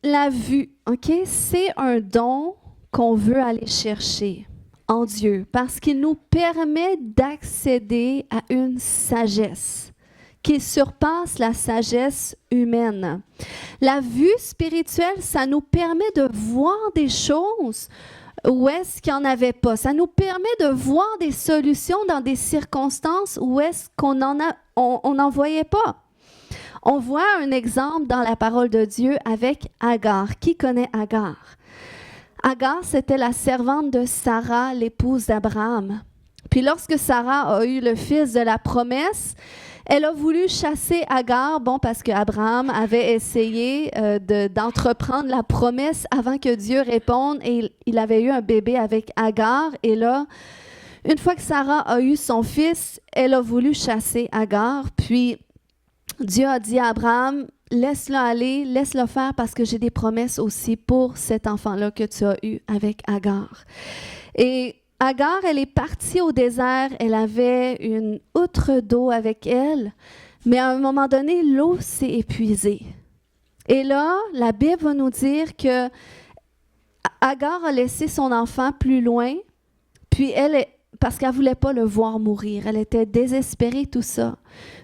la vue, OK, c'est un don qu'on veut aller chercher en Dieu parce qu'il nous permet d'accéder à une sagesse qui surpasse la sagesse humaine. La vue spirituelle, ça nous permet de voir des choses où est-ce qu'il n'y en avait pas. Ça nous permet de voir des solutions dans des circonstances où est-ce qu'on n'en voyait pas. On voit un exemple dans la parole de Dieu avec Agar. Qui connaît Agar? Agar, c'était la servante de Sarah, l'épouse d'Abraham. Puis lorsque Sarah a eu le fils de la promesse, elle a voulu chasser Agar, parce qu'Abraham avait essayé d'entreprendre la promesse avant que Dieu réponde et il avait eu un bébé avec Agar. Et là, une fois que Sarah a eu son fils, elle a voulu chasser Agar. Puis Dieu a dit à Abraham, laisse-le aller, laisse-le faire parce que j'ai des promesses aussi pour cet enfant-là que tu as eu avec Agar. Et Agar, elle est partie au désert, elle avait une outre d'eau avec elle, mais à un moment donné, l'eau s'est épuisée. Et là, la Bible va nous dire que Agar a laissé son enfant plus loin, puis parce qu'elle ne voulait pas le voir mourir, elle était désespérée, tout ça.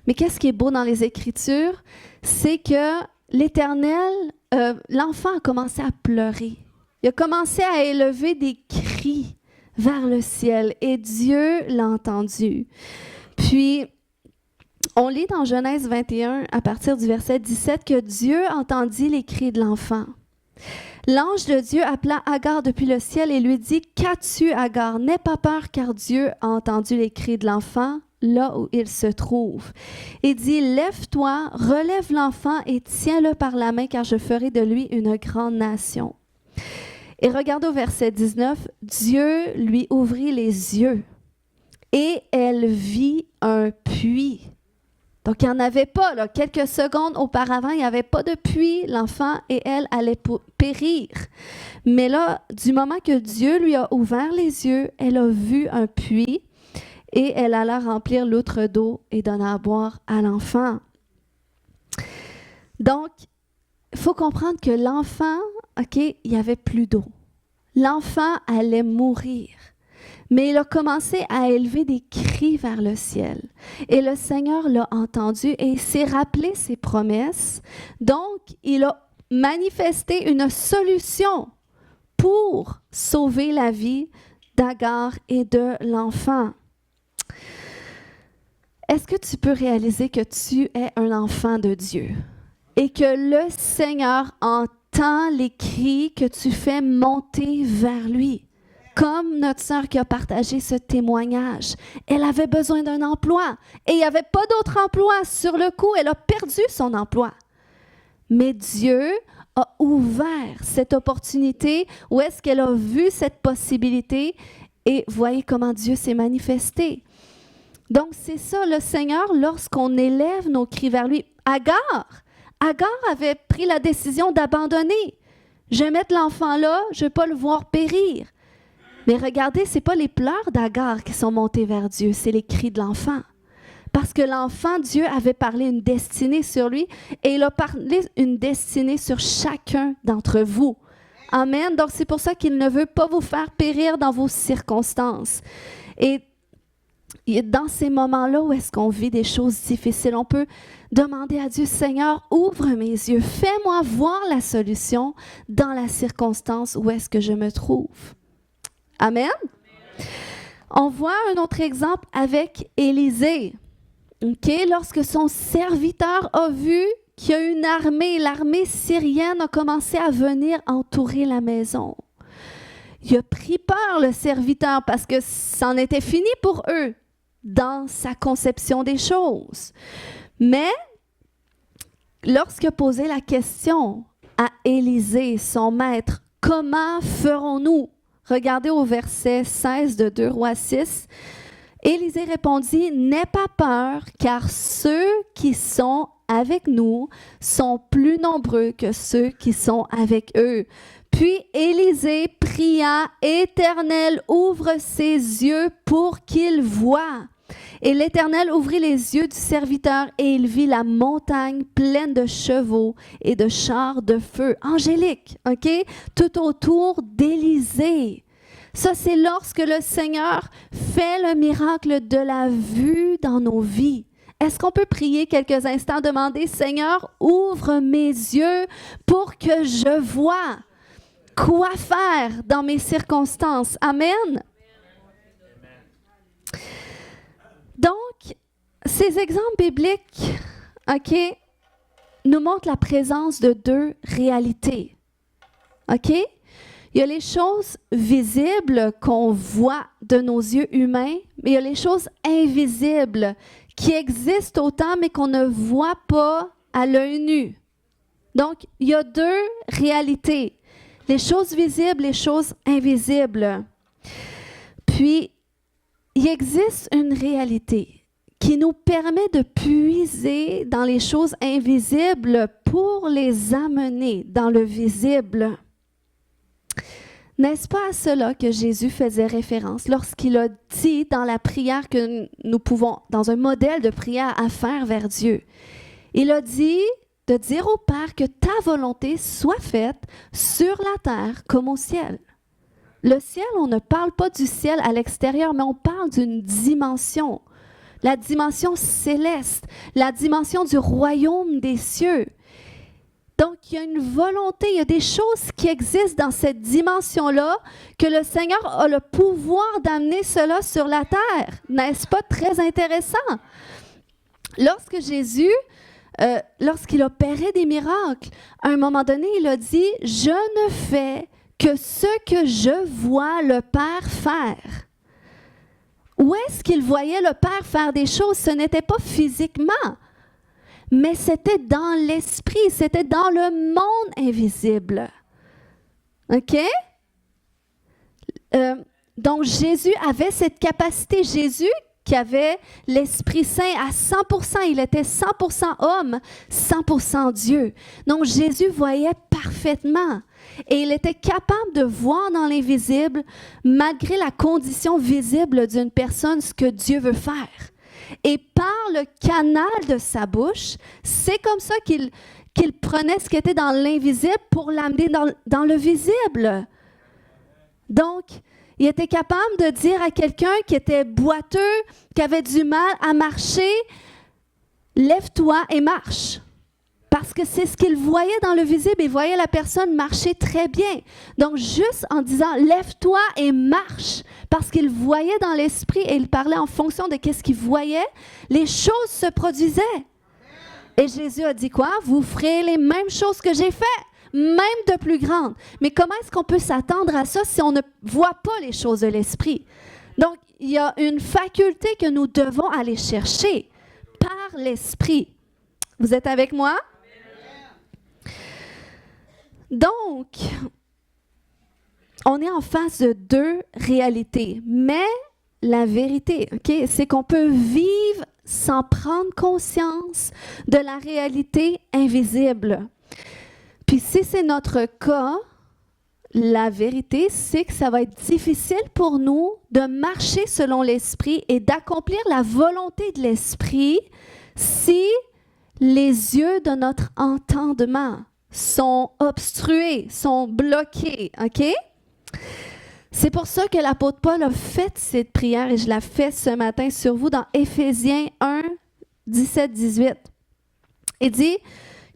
Mais qu'est-ce qui est beau dans les Écritures, c'est que l'Éternel, l'enfant a commencé à pleurer. Il a commencé à élever des cris vers le ciel et Dieu l'a entendu. Puis, on lit dans Genèse 21, à partir du verset 17, que Dieu entendit les cris de l'enfant. L'ange de Dieu appela Agar depuis le ciel et lui dit, « Qu'as-tu, Agar? N'aie pas peur, car Dieu a entendu les cris de l'enfant là où il se trouve. » Il dit, « Lève-toi, relève l'enfant et tiens-le par la main, car je ferai de lui une grande nation. » Et regardez au verset 19, Dieu lui ouvrit les yeux et elle vit un puits. Donc, il n'y en avait pas, là. Quelques secondes auparavant, il n'y avait pas de puits. L'enfant et elle allaient périr. Mais là, du moment que Dieu lui a ouvert les yeux, elle a vu un puits et elle alla remplir l'outre d'eau et donna à boire à l'enfant. Donc, il faut comprendre que l'enfant, OK, il n'y avait plus d'eau. L'enfant allait mourir. Mais il a commencé à élever des cris vers le ciel. Et le Seigneur l'a entendu et il s'est rappelé ses promesses. Donc, il a manifesté une solution pour sauver la vie d'Agar et de l'enfant. Est-ce que tu peux réaliser que tu es un enfant de Dieu et que le Seigneur entend les cris que tu fais monter vers lui? Comme notre sœur qui a partagé ce témoignage, elle avait besoin d'un emploi et il n'y avait pas d'autre emploi. Sur le coup, elle a perdu son emploi. Mais Dieu a ouvert cette opportunité où est-ce qu'elle a vu cette possibilité et voyez comment Dieu s'est manifesté. Donc, c'est ça, le Seigneur, lorsqu'on élève nos cris vers lui. Agar avait pris la décision d'abandonner. Je vais mettre l'enfant là, je ne vais pas le voir périr. Mais regardez, ce n'est pas les pleurs d'Agar qui sont montés vers Dieu, c'est les cris de l'enfant. Parce que l'enfant, Dieu avait parlé une destinée sur lui et il a parlé une destinée sur chacun d'entre vous. Amen. Donc, c'est pour ça qu'il ne veut pas vous faire périr dans vos circonstances. Et dans ces moments-là où est-ce qu'on vit des choses difficiles, on peut demander à Dieu, Seigneur, ouvre mes yeux, fais-moi voir la solution dans la circonstance où est-ce que je me trouve. Amen. On voit un autre exemple avec Élisée. Okay? Lorsque son serviteur a vu qu'il y a une armée, l'armée syrienne a commencé à venir entourer la maison. Il a pris peur, le serviteur, parce que c'en était fini pour eux dans sa conception des choses. Mais lorsqu'il a posé la question à Élisée, son maître, « Comment ferons-nous » Regardez au verset 16 de 2 Rois 6. Élisée répondit, « N'aie pas peur, car ceux qui sont avec nous sont plus nombreux que ceux qui sont avec eux. » Puis Élisée pria, « Éternel, ouvre ses yeux pour qu'il voie. » Et l'Éternel ouvrit les yeux du serviteur et il vit la montagne pleine de chevaux et de chars de feu angéliques, OK? Tout autour d'Élysée. Ça, c'est lorsque le Seigneur fait le miracle de la vue dans nos vies. Est-ce qu'on peut prier quelques instants, demander, Seigneur, ouvre mes yeux pour que je voie quoi faire dans mes circonstances. Amen. Donc, ces exemples bibliques, OK, nous montrent la présence de deux réalités. OK? Il y a les choses visibles qu'on voit de nos yeux humains, mais il y a les choses invisibles qui existent autant, mais qu'on ne voit pas à l'œil nu. Donc, il y a deux réalités. Les choses visibles, les choses invisibles. Puis, il existe une réalité qui nous permet de puiser dans les choses invisibles pour les amener dans le visible. N'est-ce pas à cela que Jésus faisait référence lorsqu'il a dit dans la prière que nous pouvons, dans un modèle de prière à faire vers Dieu? Il a dit de dire au Père que ta volonté soit faite sur la terre comme au ciel. Le ciel, on ne parle pas du ciel à l'extérieur, mais on parle d'une dimension, la dimension céleste, la dimension du royaume des cieux. Donc, il y a une volonté, il y a des choses qui existent dans cette dimension-là que le Seigneur a le pouvoir d'amener cela sur la terre. N'est-ce pas très intéressant? Lorsque Jésus, lorsqu'il opérait des miracles, à un moment donné, il a dit « Je ne fais que ce que je vois le Père faire. » Où est-ce qu'il voyait le Père faire des choses? Ce n'était pas physiquement, mais c'était dans l'esprit, c'était dans le monde invisible. OK? Donc, Jésus avait cette capacité. Jésus, qui avait l'Esprit Saint à 100%, il était 100% homme, 100% Dieu. Donc, Jésus voyait parfaitement. Et il était capable de voir dans l'invisible, malgré la condition visible d'une personne, ce que Dieu veut faire. Et par le canal de sa bouche, c'est comme ça qu'il prenait ce qui était dans l'invisible pour l'amener dans le visible. Donc, il était capable de dire à quelqu'un qui était boiteux, qui avait du mal à marcher, « Lève-toi et marche ». Parce que c'est ce qu'il voyait dans le visible. Il voyait la personne marcher très bien. Donc, juste en disant « Lève-toi et marche », parce qu'il voyait dans l'esprit et il parlait en fonction de ce qu'il voyait, les choses se produisaient. Et Jésus a dit quoi? « Vous ferez les mêmes choses que j'ai faites, même de plus grandes. » Mais comment est-ce qu'on peut s'attendre à ça si on ne voit pas les choses de l'esprit? Donc, il y a une faculté que nous devons aller chercher par l'esprit. Vous êtes avec moi? Donc, on est en face de deux réalités, mais la vérité, OK, c'est qu'on peut vivre sans prendre conscience de la réalité invisible. Puis si c'est notre cas, la vérité, c'est que ça va être difficile pour nous de marcher selon l'esprit et d'accomplir la volonté de l'esprit si les yeux de notre entendement sont obstrués, sont bloqués, OK? C'est pour ça que l'apôtre Paul a fait cette prière et je la fais ce matin sur vous dans Éphésiens 1, 17-18. Il dit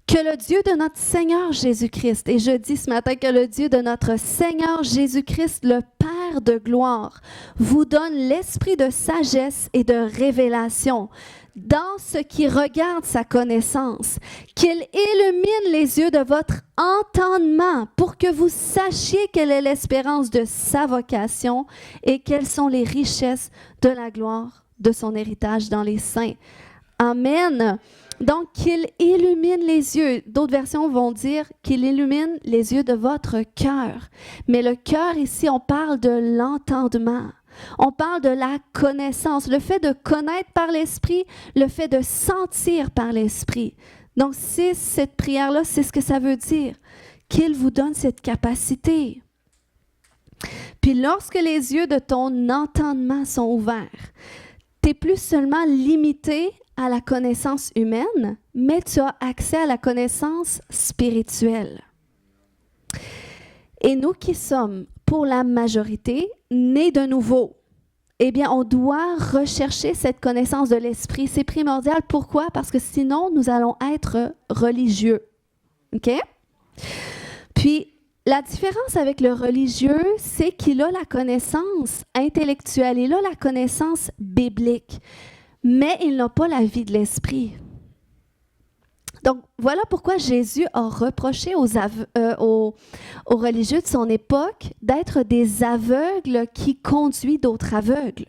que le Dieu de notre Seigneur Jésus-Christ, et je dis ce matin que le Dieu de notre Seigneur Jésus-Christ, le Père de gloire, vous donne l'esprit de sagesse et de révélation dans ce qui regarde sa connaissance, qu'il illumine les yeux de votre entendement pour que vous sachiez quelle est l'espérance de sa vocation et quelles sont les richesses de la gloire de son héritage dans les saints. Amen. Donc, qu'il illumine les yeux. D'autres versions vont dire qu'il illumine les yeux de votre cœur. Mais le cœur, ici, on parle de l'entendement. On parle de la connaissance, le fait de connaître par l'esprit, le fait de sentir par l'esprit. Donc, c'est cette prière-là, c'est ce que ça veut dire, qu'il vous donne cette capacité. Puis, lorsque les yeux de ton entendement sont ouverts, tu n'es plus seulement limité à la connaissance humaine, mais tu as accès à la connaissance spirituelle. Et nous qui sommes, pour la majorité, nés de nouveau, eh bien, on doit rechercher cette connaissance de l'esprit. C'est primordial. Pourquoi? Parce que sinon, nous allons être religieux. OK? Puis, la différence avec le religieux, c'est qu'il a la connaissance intellectuelle, il a la connaissance biblique, mais il n'a pas la vie de l'esprit. Donc, voilà pourquoi Jésus a reproché aux religieux de son époque d'être des aveugles qui conduisent d'autres aveugles.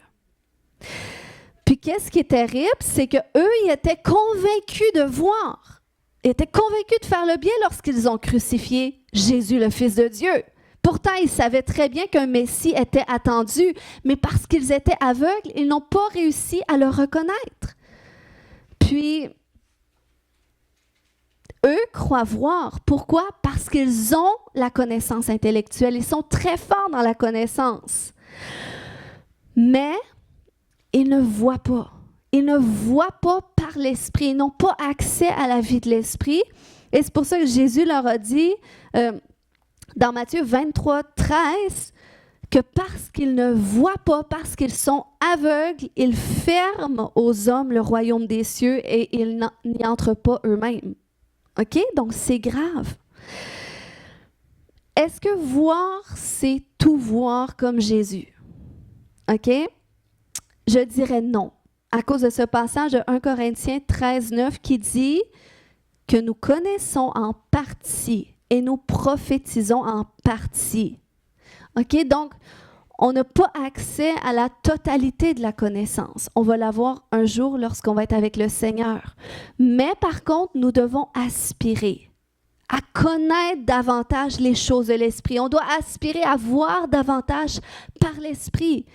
Puis, qu'est-ce qui est terrible? C'est qu'eux, ils étaient convaincus de voir. Ils étaient convaincus de faire le bien lorsqu'ils ont crucifié Jésus, le Fils de Dieu. Pourtant, ils savaient très bien qu'un Messie était attendu, mais parce qu'ils étaient aveugles, ils n'ont pas réussi à le reconnaître. Puis, eux croient voir. Pourquoi? Parce qu'ils ont la connaissance intellectuelle. Ils sont très forts dans la connaissance. Mais ils ne voient pas. Ils ne voient pas par l'esprit. Ils n'ont pas accès à la vie de l'esprit. Et c'est pour ça que Jésus leur a dit, dans Matthieu 23, 13, que parce qu'ils ne voient pas, parce qu'ils sont aveugles, ils ferment aux hommes le royaume des cieux et ils n'y entrent pas eux-mêmes. OK? Donc, c'est grave. Est-ce que voir, c'est tout voir comme Jésus? OK? Je dirais non. À cause de ce passage de 1 Corinthiens 13, 9 qui dit que nous connaissons en partie et nous prophétisons en partie. OK? Donc, on n'a pas accès à la totalité de la connaissance. On va l'avoir un jour lorsqu'on va être avec le Seigneur. Mais par contre, nous devons aspirer à connaître davantage les choses de l'Esprit. On doit aspirer à voir davantage par l'Esprit.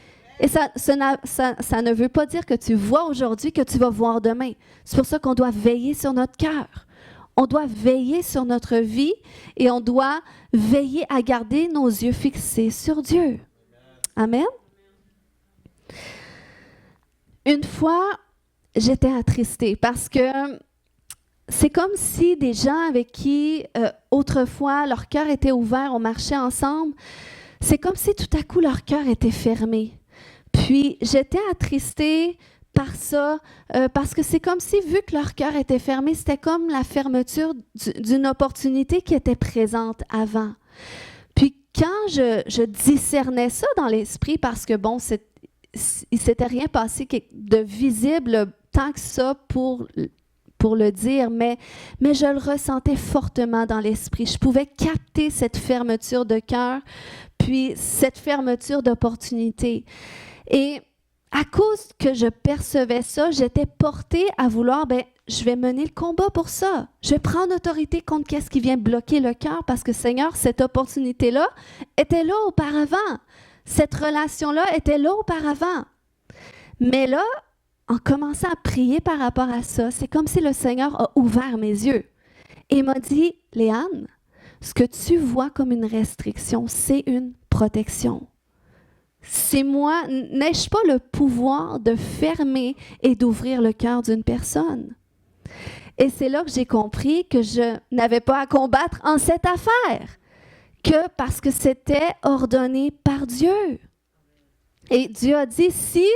Et ça ne veut pas dire que tu vois aujourd'hui que tu vas voir demain. C'est pour ça qu'on doit veiller sur notre cœur. On doit veiller sur notre vie et on doit veiller à garder nos yeux fixés sur Dieu. Amen. Une fois, j'étais attristée parce que c'est comme si des gens avec qui, autrefois, leur cœur était ouvert, on marchait ensemble, c'est comme si tout à coup leur cœur était fermé. Puis, j'étais attristée par ça, parce que c'est comme si, vu que leur cœur était fermé, c'était comme la fermeture d'une opportunité qui était présente avant. Puis, quand je discernais ça dans l'esprit, parce que, bon, il ne s'était rien passé de visible tant que ça pour le dire, mais je le ressentais fortement dans l'esprit. Je pouvais capter cette fermeture de cœur, puis cette fermeture d'opportunité. Et à cause que je percevais ça, j'étais portée à vouloir, je vais mener le combat pour ça. Je vais prendre autorité contre qu'est-ce qui vient bloquer le cœur parce que, Seigneur, cette opportunité-là était là auparavant. Cette relation-là était là auparavant. Mais là, en commençant à prier par rapport à ça, c'est comme si le Seigneur a ouvert mes yeux. Et il m'a dit, Léane, ce que tu vois comme une restriction, c'est une protection. C'est moi, n'ai-je pas le pouvoir de fermer et d'ouvrir le cœur d'une personne? Et c'est là que j'ai compris que je n'avais pas à combattre en cette affaire, que parce que c'était ordonné par Dieu. Et Dieu a dit, si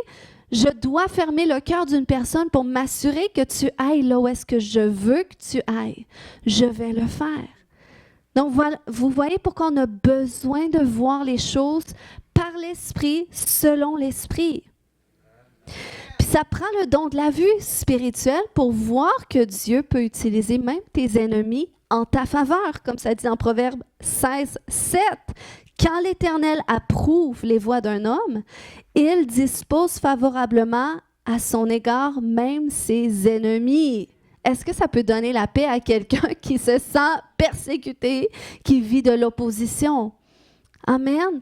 je dois fermer le cœur d'une personne pour m'assurer que tu ailles là où est-ce que je veux que tu ailles, je vais le faire. Donc, voilà, vous voyez pourquoi on a besoin de voir les choses par l'Esprit, selon l'Esprit. Puis ça prend le don de la vue spirituelle pour voir que Dieu peut utiliser même tes ennemis en ta faveur, comme ça dit en Proverbe 16, 7. Quand l'Éternel approuve les voies d'un homme, il dispose favorablement à son égard même ses ennemis. Est-ce que ça peut donner la paix à quelqu'un qui se sent persécuté, qui vit de l'opposition? Amen.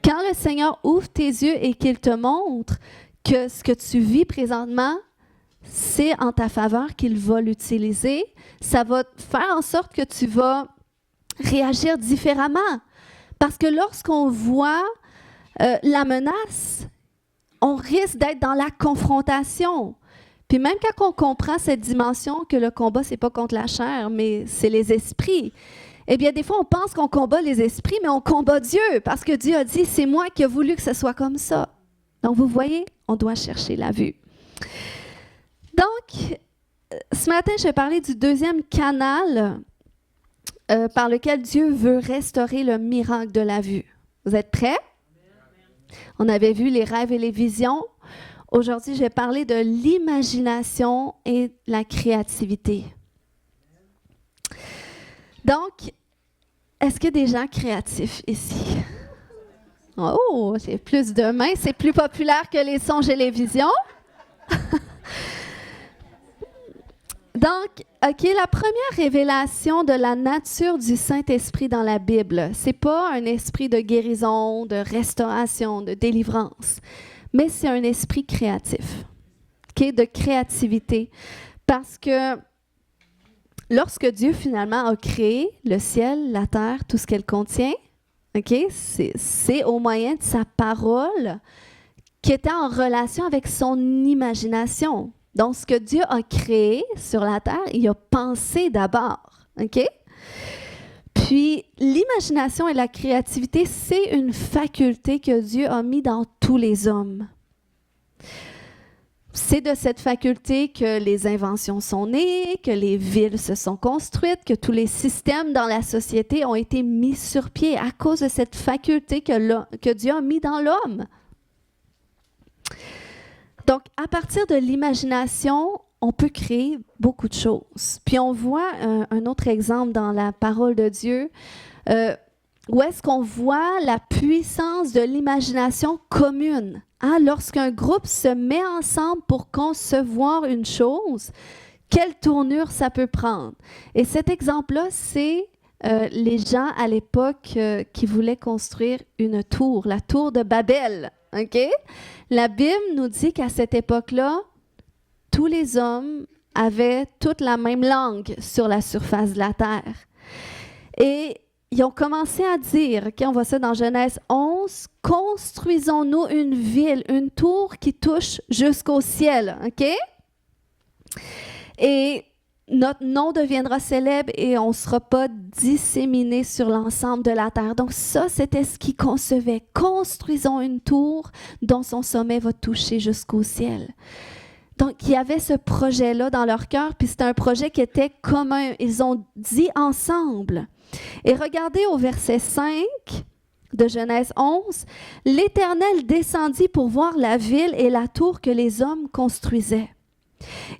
Quand le Seigneur ouvre tes yeux et qu'il te montre que ce que tu vis présentement, c'est en ta faveur qu'il va l'utiliser, ça va faire en sorte que tu vas réagir différemment. Parce que lorsqu'on voit la menace, on risque d'être dans la confrontation. Puis même quand on comprend cette dimension que le combat, c'est pas contre la chair, mais c'est les esprits, eh bien, des fois, on pense qu'on combat les esprits, mais on combat Dieu, parce que Dieu a dit, c'est moi qui ai voulu que ce soit comme ça. Donc, vous voyez, on doit chercher la vue. Donc, ce matin, je vais parler du deuxième canal par lequel Dieu veut restaurer le miracle de la vue. Vous êtes prêts? On avait vu les rêves et les visions. Aujourd'hui, je vais parler de l'imagination et la créativité. Donc, est-ce qu'il y a des gens créatifs ici? Oh, j'ai plus de mains. C'est plus populaire que les songes et les visions. Donc, OK, la première révélation de la nature du Saint-Esprit dans la Bible, c'est pas un esprit de guérison, de restauration, de délivrance, mais c'est un esprit créatif, OK, de créativité. Parce que lorsque Dieu finalement a créé le ciel, la terre, tout ce qu'elle contient, OK, c'est au moyen de sa parole qui était en relation avec son imagination. Donc, ce que Dieu a créé sur la terre, il a pensé d'abord, OK? Puis, l'imagination et la créativité, c'est une faculté que Dieu a mis dans tous les hommes. C'est de cette faculté que les inventions sont nées, que les villes se sont construites, que tous les systèmes dans la société ont été mis sur pied à cause de cette faculté que Dieu a mis dans l'homme. Donc, à partir de l'imagination, on peut créer beaucoup de choses. Puis on voit un autre exemple dans la parole de Dieu, où est-ce qu'on voit la puissance de l'imagination commune. Hein? Lorsqu'un groupe se met ensemble pour concevoir une chose, quelle tournure ça peut prendre? Et cet exemple-là, c'est les gens à l'époque qui voulaient construire une tour, la tour de Babel. OK? La Bible nous dit qu'à cette époque-là, tous les hommes avaient toute la même langue sur la surface de la terre. Et ils ont commencé à dire, OK, on voit ça dans Genèse 11, construisons-nous une ville, une tour qui touche jusqu'au ciel. OK? Et notre nom deviendra célèbre et on ne sera pas disséminé sur l'ensemble de la terre. Donc ça, c'était ce qu'ils concevaient. Construisons une tour dont son sommet va toucher jusqu'au ciel. Donc, il y avait ce projet-là dans leur cœur, puis c'était un projet qui était commun. Ils ont dit ensemble. Et regardez au verset 5 de Genèse 11, « L'Éternel descendit pour voir la ville et la tour que les hommes construisaient.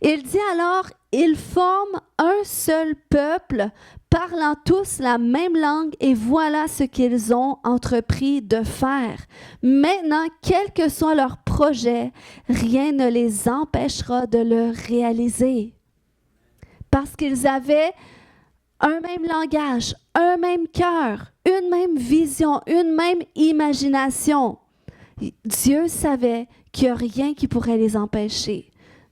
Il dit alors, ils forment un seul peuple, parlant tous la même langue, et voilà ce qu'ils ont entrepris de faire. Maintenant, quel que soit leur projet, rien ne les empêchera de le réaliser. » Parce qu'ils avaient un même langage, un même cœur, une même vision, une même imagination. Dieu savait qu'il n'y a rien qui pourrait les empêcher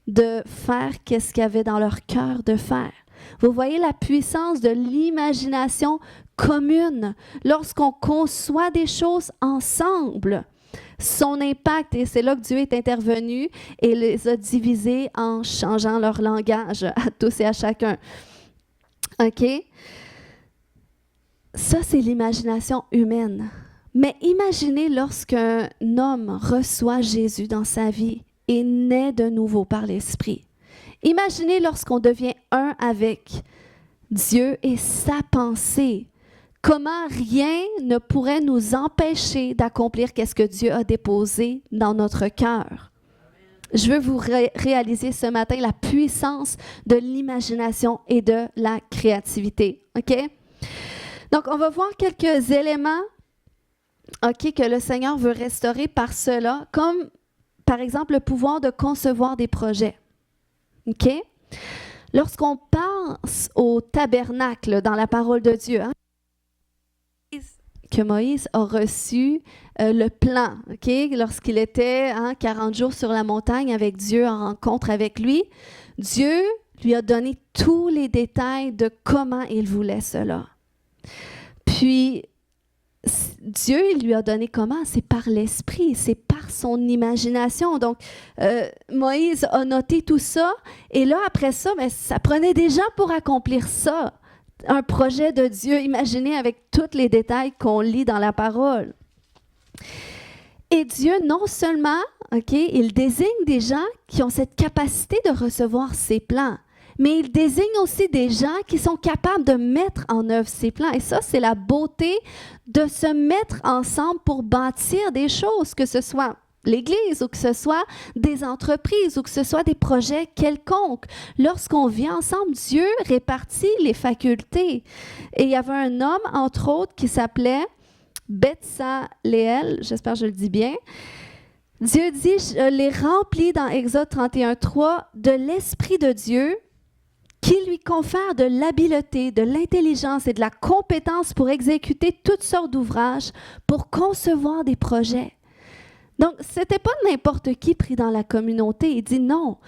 de faire qu'est-ce qu'il y avait dans leur cœur de faire. Vous voyez la puissance de l'imagination commune lorsqu'on conçoit des choses ensemble. Son impact, et c'est là que Dieu est intervenu et les a divisés en changeant leur langage à tous et à chacun. OK? Ça, c'est l'imagination humaine. Mais imaginez lorsqu'un homme reçoit Jésus dans sa vie et naît de nouveau par l'Esprit. Imaginez lorsqu'on devient un avec Dieu et sa pensée. Comment rien ne pourrait nous empêcher d'accomplir qu'est-ce que Dieu a déposé dans notre cœur. Je veux vous réaliser ce matin la puissance de l'imagination et de la créativité. OK? Donc, on va voir quelques éléments que le Seigneur veut restaurer par cela, comme par exemple le pouvoir de concevoir des projets. OK? Lorsqu'on pense au tabernacle dans la parole de Dieu, hein, que Moïse a reçu le plan, OK? Lorsqu'il était 40 jours sur la montagne avec Dieu en rencontre avec lui, Dieu lui a donné tous les détails de comment il voulait cela. Puis, Dieu il lui a donné comment? C'est par l'Esprit, c'est par par son imagination. Donc, Moïse a noté tout ça. Et là, après ça, ben, ça prenait des gens pour accomplir ça. Un projet de Dieu imaginé avec tous les détails qu'on lit dans la parole. Et Dieu, non seulement, il désigne des gens qui ont cette capacité de recevoir ses plans, mais il désigne aussi des gens qui sont capables de mettre en œuvre ses plans. Et ça, c'est la beauté de se mettre ensemble pour bâtir des choses, que ce soit l'Église ou que ce soit des entreprises ou que ce soit des projets quelconques. Lorsqu'on vit ensemble, Dieu répartit les facultés. Et il y avait un homme, entre autres, qui s'appelait Betsaléel, j'espère que je le dis bien. Dieu dit, je les remplis dans Exode 31:3 de l'Esprit de Dieu qui lui confère de l'habileté, de l'intelligence et de la compétence pour exécuter toutes sortes d'ouvrages, pour concevoir des projets. Donc, ce n'était pas n'importe qui pris dans la communauté. Il dit non,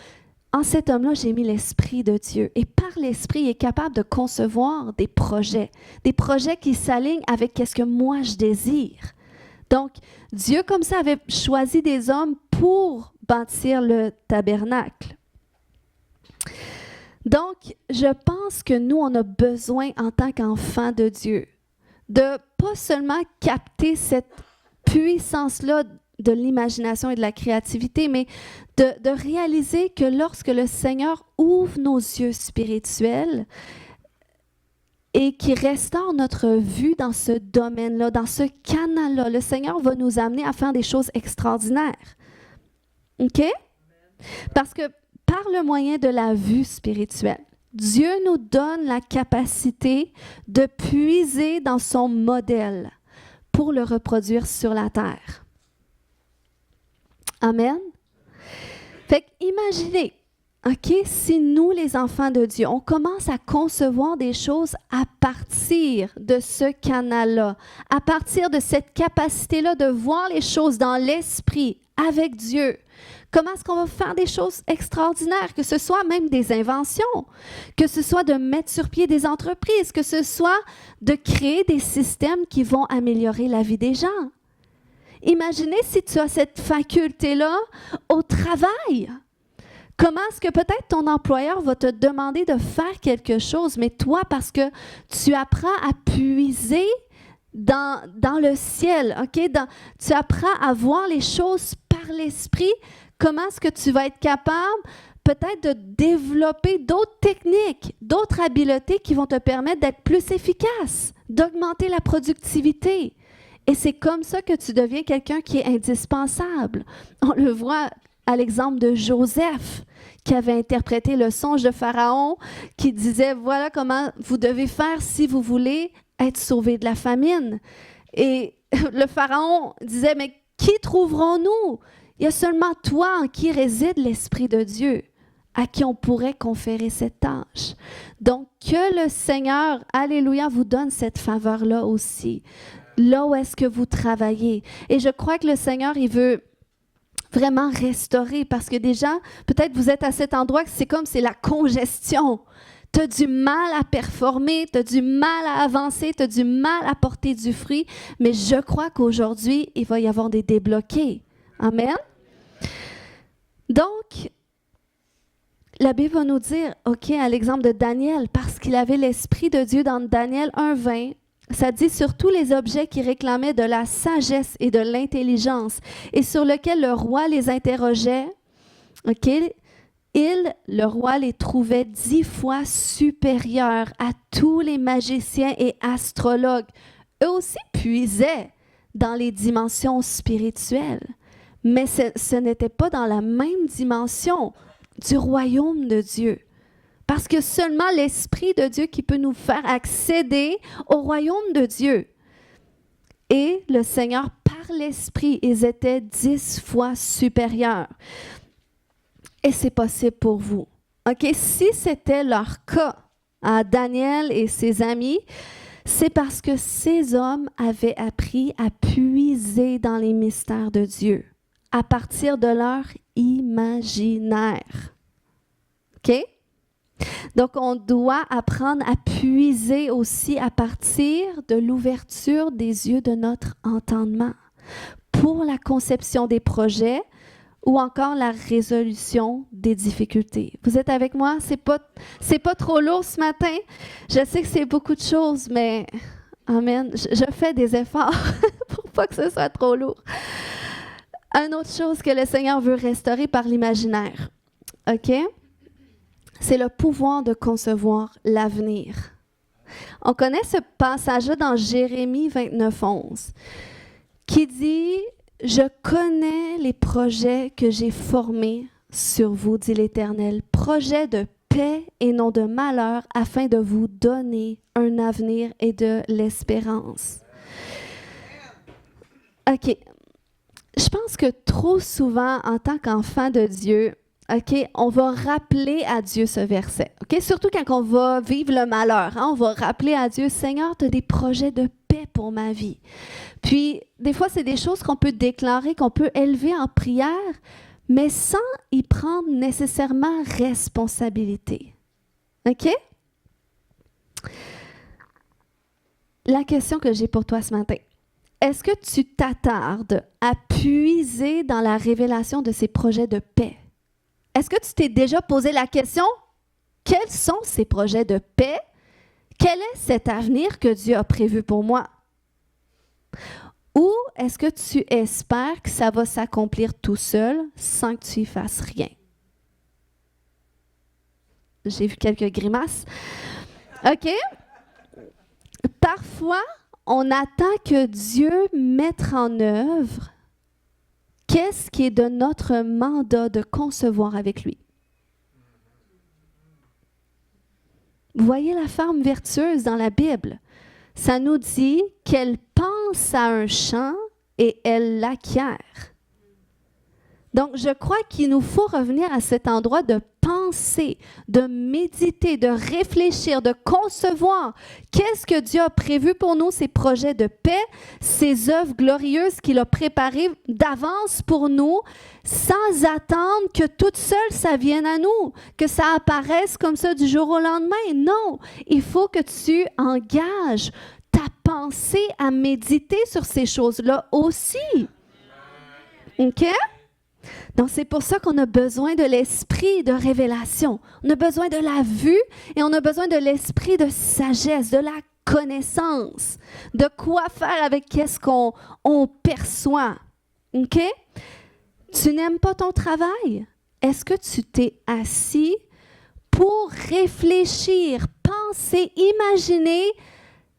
en cet homme-là, j'ai mis l'Esprit de Dieu. Et par l'Esprit, il est capable de concevoir des projets qui s'alignent avec ce que moi je désire. Donc, Dieu, comme ça, avait choisi des hommes pour bâtir le tabernacle. Donc, je pense que nous, on a besoin, en tant qu'enfants de Dieu, de pas seulement capter cette puissance-là de l'imagination et de la créativité, mais de réaliser que lorsque le Seigneur ouvre nos yeux spirituels et qui restaure notre vue dans ce domaine-là, dans ce canal-là, le Seigneur va nous amener à faire des choses extraordinaires. OK? Parce que par le moyen de la vue spirituelle, Dieu nous donne la capacité de puiser dans son modèle pour le reproduire sur la terre. Amen. Fait qu'imaginez, si nous, les enfants de Dieu, on commence à concevoir des choses à partir de ce canal-là, à partir de cette capacité-là de voir les choses dans l'esprit, avec Dieu, comment est-ce qu'on va faire des choses extraordinaires, que ce soit même des inventions, que ce soit de mettre sur pied des entreprises, que ce soit de créer des systèmes qui vont améliorer la vie des gens. Imaginez si tu as cette faculté-là au travail. Comment est-ce que peut-être ton employeur va te demander de faire quelque chose, mais toi, parce que tu apprends à puiser dans le ciel, tu apprends à voir les choses par l'esprit, comment est-ce que tu vas être capable peut-être de développer d'autres techniques, d'autres habiletés qui vont te permettre d'être plus efficace, d'augmenter la productivité. Et c'est comme ça que tu deviens quelqu'un qui est indispensable. On le voit à l'exemple de Joseph, qui avait interprété le songe de Pharaon, qui disait, voilà comment vous devez faire si vous voulez être sauvé de la famine. Et le Pharaon disait, mais qui trouverons-nous? Il y a seulement toi en qui réside l'Esprit de Dieu, à qui on pourrait conférer cette tâche. Donc, que le Seigneur, alléluia, vous donne cette faveur-là aussi. Là où est-ce que vous travaillez. Et je crois que le Seigneur, il veut vraiment restaurer parce que déjà, peut-être vous êtes à cet endroit que c'est la congestion. Tu as du mal à performer, tu as du mal à avancer, tu as du mal à porter du fruit, mais je crois qu'aujourd'hui, il va y avoir des débloqués. Amen. Donc, la Bible va nous dire, à l'exemple de Daniel, parce qu'il avait l'Esprit de Dieu dans Daniel 1:20, ça dit sur tous les objets qui réclamaient de la sagesse et de l'intelligence et sur lesquels le roi les interrogeait, le roi les trouvait 10 fois supérieurs à tous les magiciens et astrologues. Eux aussi puisaient dans les dimensions spirituelles, mais ce n'était pas dans la même dimension du royaume de Dieu. Parce que seulement l'Esprit de Dieu qui peut nous faire accéder au royaume de Dieu. Et le Seigneur, par l'Esprit, ils étaient 10 fois supérieurs. Et c'est possible pour vous. Si c'était leur cas à Daniel et ses amis, c'est parce que ces hommes avaient appris à puiser dans les mystères de Dieu, à partir de leur imaginaire. OK? Donc, on doit apprendre à puiser aussi à partir de l'ouverture des yeux de notre entendement pour la conception des projets ou encore la résolution des difficultés. Vous êtes avec moi? C'est pas trop lourd ce matin. Je sais que c'est beaucoup de choses, mais amen, je fais des efforts pour pas que ce soit trop lourd. Une autre chose que le Seigneur veut restaurer par l'imaginaire, OK? C'est le pouvoir de concevoir l'avenir. On connaît ce passage-là dans Jérémie 29:11, qui dit « Je connais les projets que j'ai formés sur vous, dit l'Éternel, projets de paix et non de malheur, afin de vous donner un avenir et de l'espérance. » OK. Je pense que trop souvent, en tant qu'enfant de Dieu, OK, on va rappeler à Dieu ce verset. OK? Surtout quand on va vivre le malheur, hein, on va rappeler à Dieu, Seigneur, tu as des projets de paix pour ma vie. Puis, des fois, c'est des choses qu'on peut déclarer, qu'on peut élever en prière, mais sans y prendre nécessairement responsabilité. OK? La question que j'ai pour toi ce matin. Est-ce que tu t'attardes à puiser dans la révélation de ces projets de paix? Est-ce que tu t'es déjà posé la question, quels sont ces projets de paix? Quel est cet avenir que Dieu a prévu pour moi? Ou est-ce que tu espères que ça va s'accomplir tout seul sans que tu y fasses rien? J'ai vu quelques grimaces. OK? Parfois, on attend que Dieu mette en œuvre qu'est-ce qui est de notre mandat de concevoir avec lui. Vous voyez la femme vertueuse dans la Bible. Ça nous dit qu'elle pense à un champ et elle l'acquiert. Donc, je crois qu'il nous faut revenir à cet endroit de penser, de méditer, de réfléchir, de concevoir. Qu'est-ce que Dieu a prévu pour nous, ces projets de paix, ces œuvres glorieuses qu'il a préparées d'avance pour nous, sans attendre que toute seule ça vienne à nous, que ça apparaisse comme ça du jour au lendemain. Non, il faut que tu engages ta pensée à méditer sur ces choses-là aussi. OK? Donc, c'est pour ça qu'on a besoin de l'esprit de révélation. On a besoin de la vue et on a besoin de l'esprit de sagesse, de la connaissance, de quoi faire avec qu'est-ce qu'on perçoit. OK? Tu n'aimes pas ton travail? Est-ce que tu t'es assis pour réfléchir, penser, imaginer,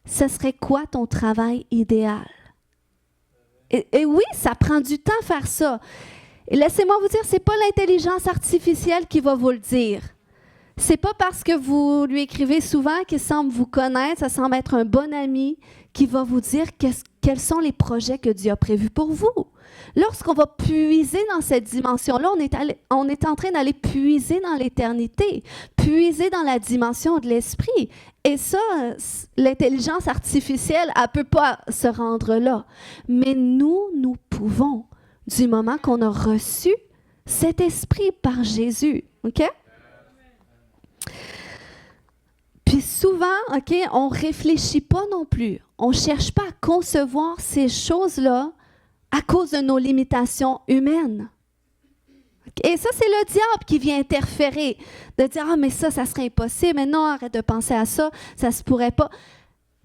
ce serait quoi ton travail idéal? Et oui, ça prend du temps à faire ça. Et laissez-moi vous dire, ce n'est pas l'intelligence artificielle qui va vous le dire. Ce n'est pas parce que vous lui écrivez souvent qu'il semble vous connaître, ça semble être un bon ami, qui va vous dire quels sont les projets que Dieu a prévus pour vous. Lorsqu'on va puiser dans cette dimension-là, on est en train d'aller puiser dans l'éternité, puiser dans la dimension de l'esprit. Et ça, l'intelligence artificielle, elle ne peut pas se rendre là. Mais nous pouvons. Du moment qu'on a reçu cet esprit par Jésus. OK? Puis souvent, OK, on ne réfléchit pas non plus. On ne cherche pas à concevoir ces choses-là à cause de nos limitations humaines. Et ça, c'est le diable qui vient interférer, de dire « Ah, mais ça serait impossible. Mais non, arrête de penser à ça. Ça ne se pourrait pas. »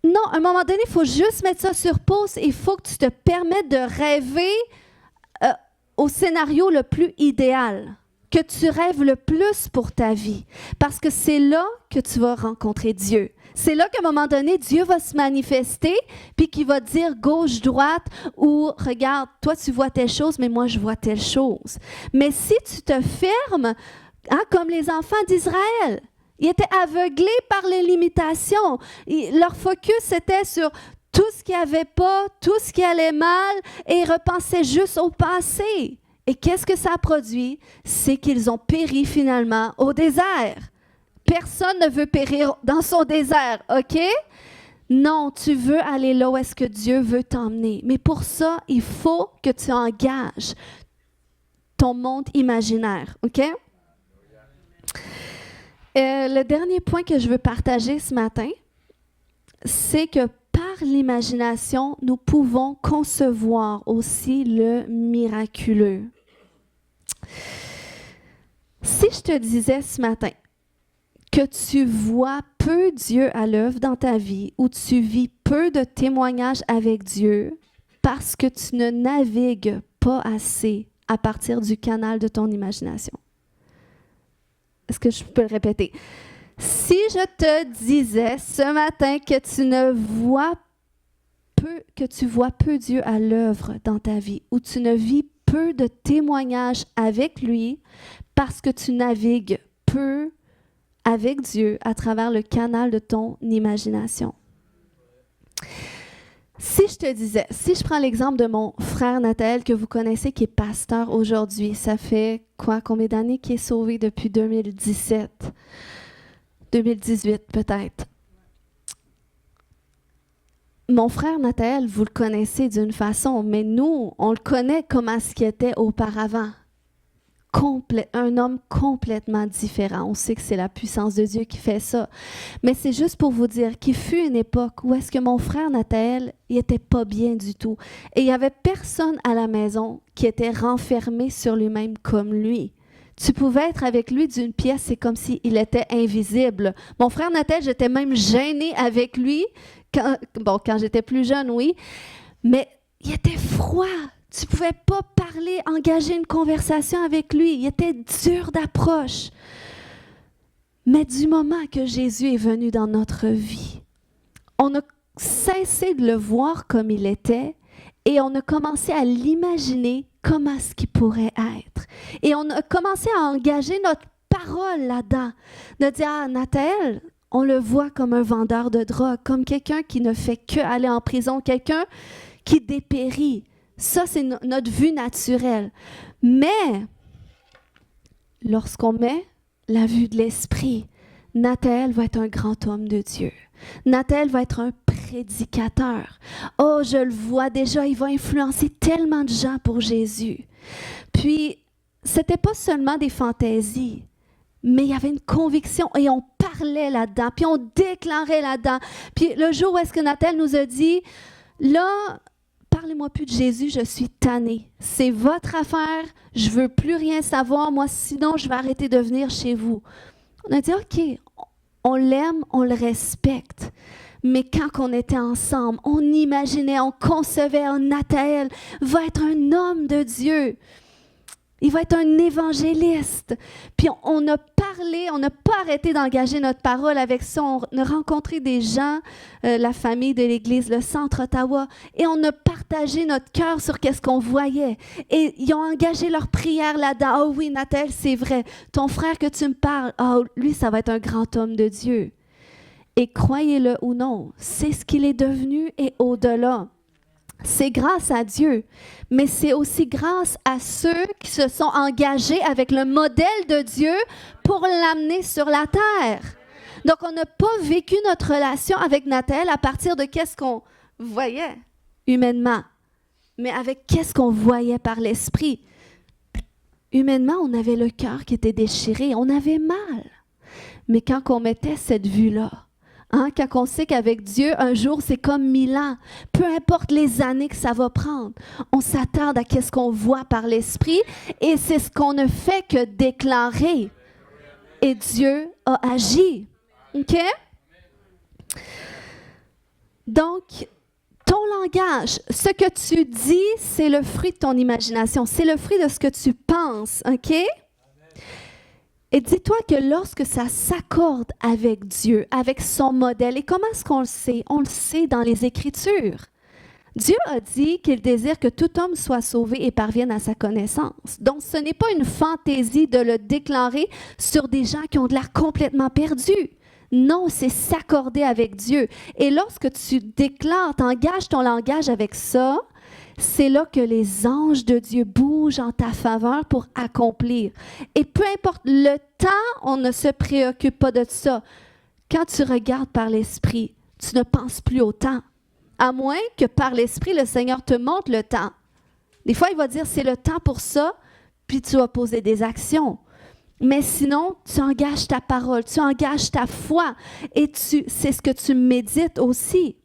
Non, à un moment donné, il faut juste mettre ça sur pause. Il faut que tu te permettes de rêver au scénario le plus idéal, que tu rêves le plus pour ta vie. Parce que c'est là que tu vas rencontrer Dieu. C'est là qu'à un moment donné, Dieu va se manifester, puis qu'il va te dire gauche, droite, ou regarde, toi tu vois telle chose, mais moi je vois telle chose. Mais si tu te fermes, hein, comme les enfants d'Israël, ils étaient aveuglés par les limitations. Leur focus était sur tout ce qui n'avait pas, tout ce qui allait mal, et ils repensaient juste au passé. Et qu'est-ce que ça a produit? C'est qu'ils ont péri finalement au désert. Personne ne veut périr dans son désert, OK? Non, tu veux aller là où est-ce que Dieu veut t'emmener. Mais pour ça, il faut que tu engages ton monde imaginaire, OK? Le dernier point que je veux partager ce matin, c'est que par l'imagination, nous pouvons concevoir aussi le miraculeux. Si je te disais ce matin que tu vois peu Dieu à l'œuvre dans ta vie ou tu vis peu de témoignages avec Dieu parce que tu ne navigues pas assez à partir du canal de ton imagination. Est-ce que je peux le répéter? Si je te disais ce matin que tu vois peu Dieu à l'œuvre dans ta vie ou tu ne vis peu de témoignages avec lui parce que tu navigues peu avec Dieu à travers le canal de ton imagination. Si je prends l'exemple de mon frère Nathaël que vous connaissez qui est pasteur aujourd'hui, ça fait combien d'années qu'il est sauvé depuis 2017, 2018 peut-être. Mon frère Nathaël, vous le connaissez d'une façon, mais nous, on le connaît comment ce qu'il était auparavant. Un homme complètement différent. On sait que c'est la puissance de Dieu qui fait ça. Mais c'est juste pour vous dire qu'il fut une époque où est-ce que mon frère Nathaël, il était pas bien du tout. Et il n'y avait personne à la maison qui était renfermé sur lui-même comme lui. Tu pouvais être avec lui d'une pièce, c'est comme s'il était invisible. Mon frère Nathaël, j'étais même gênée avec lui. Quand j'étais plus jeune, oui. Mais il était froid. Tu ne pouvais pas parler, engager une conversation avec lui. Il était dur d'approche. Mais du moment que Jésus est venu dans notre vie, on a cessé de le voir comme il était et on a commencé à l'imaginer comment est-ce qu'il pourrait être. Et on a commencé à engager notre parole là-dedans. De dire, Nathaël, on le voit comme un vendeur de drogue, comme quelqu'un qui ne fait que aller en prison, quelqu'un qui dépérit. Ça, c'est notre vue naturelle. Mais, lorsqu'on met la vue de l'esprit, Nathaël va être un grand homme de Dieu. Nathaël va être un prédicateur. Oh, je le vois déjà, il va influencer tellement de gens pour Jésus. Puis, c'était pas seulement des fantaisies, mais il y avait une conviction et on parlait là-dedans, puis on déclarait là-dedans. Puis, le jour où est-ce que Nathaël nous a dit, là, parlez-moi plus de Jésus, je suis tannée. C'est votre affaire, je ne veux plus rien savoir, moi, sinon je vais arrêter de venir chez vous. On a dit, OK, on l'aime, on le respecte. Mais quand on était ensemble, on imaginait, on concevait, Nathaël va être un homme de Dieu. Il va être un évangéliste. Puis on a parlé, on n'a pas arrêté d'engager notre parole avec ça. On a rencontré des gens, la famille de l'Église, le Centre Ottawa, et on a partagé notre cœur sur qu'est-ce qu'on voyait. Et ils ont engagé leur prière là-dedans. « Oh oui, Nathaël, c'est vrai. Ton frère que tu me parles, oh, lui, ça va être un grand homme de Dieu. » Et croyez-le ou non, c'est ce qu'il est devenu et au-delà. C'est grâce à Dieu, mais c'est aussi grâce à ceux qui se sont engagés avec le modèle de Dieu pour l'amener sur la terre. Donc, on n'a pas vécu notre relation avec Nathaël à partir de qu'est-ce qu'on voyait humainement, mais avec qu'est-ce qu'on voyait par l'esprit. Humainement, on avait le cœur qui était déchiré, on avait mal. Mais quand on mettait cette vue-là, quand on sait qu'avec Dieu, un jour, c'est comme 1000 ans. Peu importe les années que ça va prendre, on s'attarde à ce qu'on voit par l'Esprit et c'est ce qu'on ne fait que déclarer. Et Dieu a agi. OK? Donc, ton langage, ce que tu dis, c'est le fruit de ton imagination. C'est le fruit de ce que tu penses. OK? Et dis-toi que lorsque ça s'accorde avec Dieu, avec son modèle, et comment est-ce qu'on le sait? On le sait dans les Écritures. Dieu a dit qu'il désire que tout homme soit sauvé et parvienne à sa connaissance. Donc, ce n'est pas une fantaisie de le déclarer sur des gens qui ont de l'air complètement perdus. Non, c'est s'accorder avec Dieu. Et lorsque tu déclares, t'engages ton langage avec ça, c'est là que les anges de Dieu bougent en ta faveur pour accomplir. Et peu importe le temps, on ne se préoccupe pas de ça. Quand tu regardes par l'Esprit, tu ne penses plus au temps. À moins que par l'Esprit, le Seigneur te montre le temps. Des fois, il va dire, c'est le temps pour ça, puis tu vas poser des actions. Mais sinon, tu engages ta parole, tu engages ta foi et c'est ce que tu médites aussi.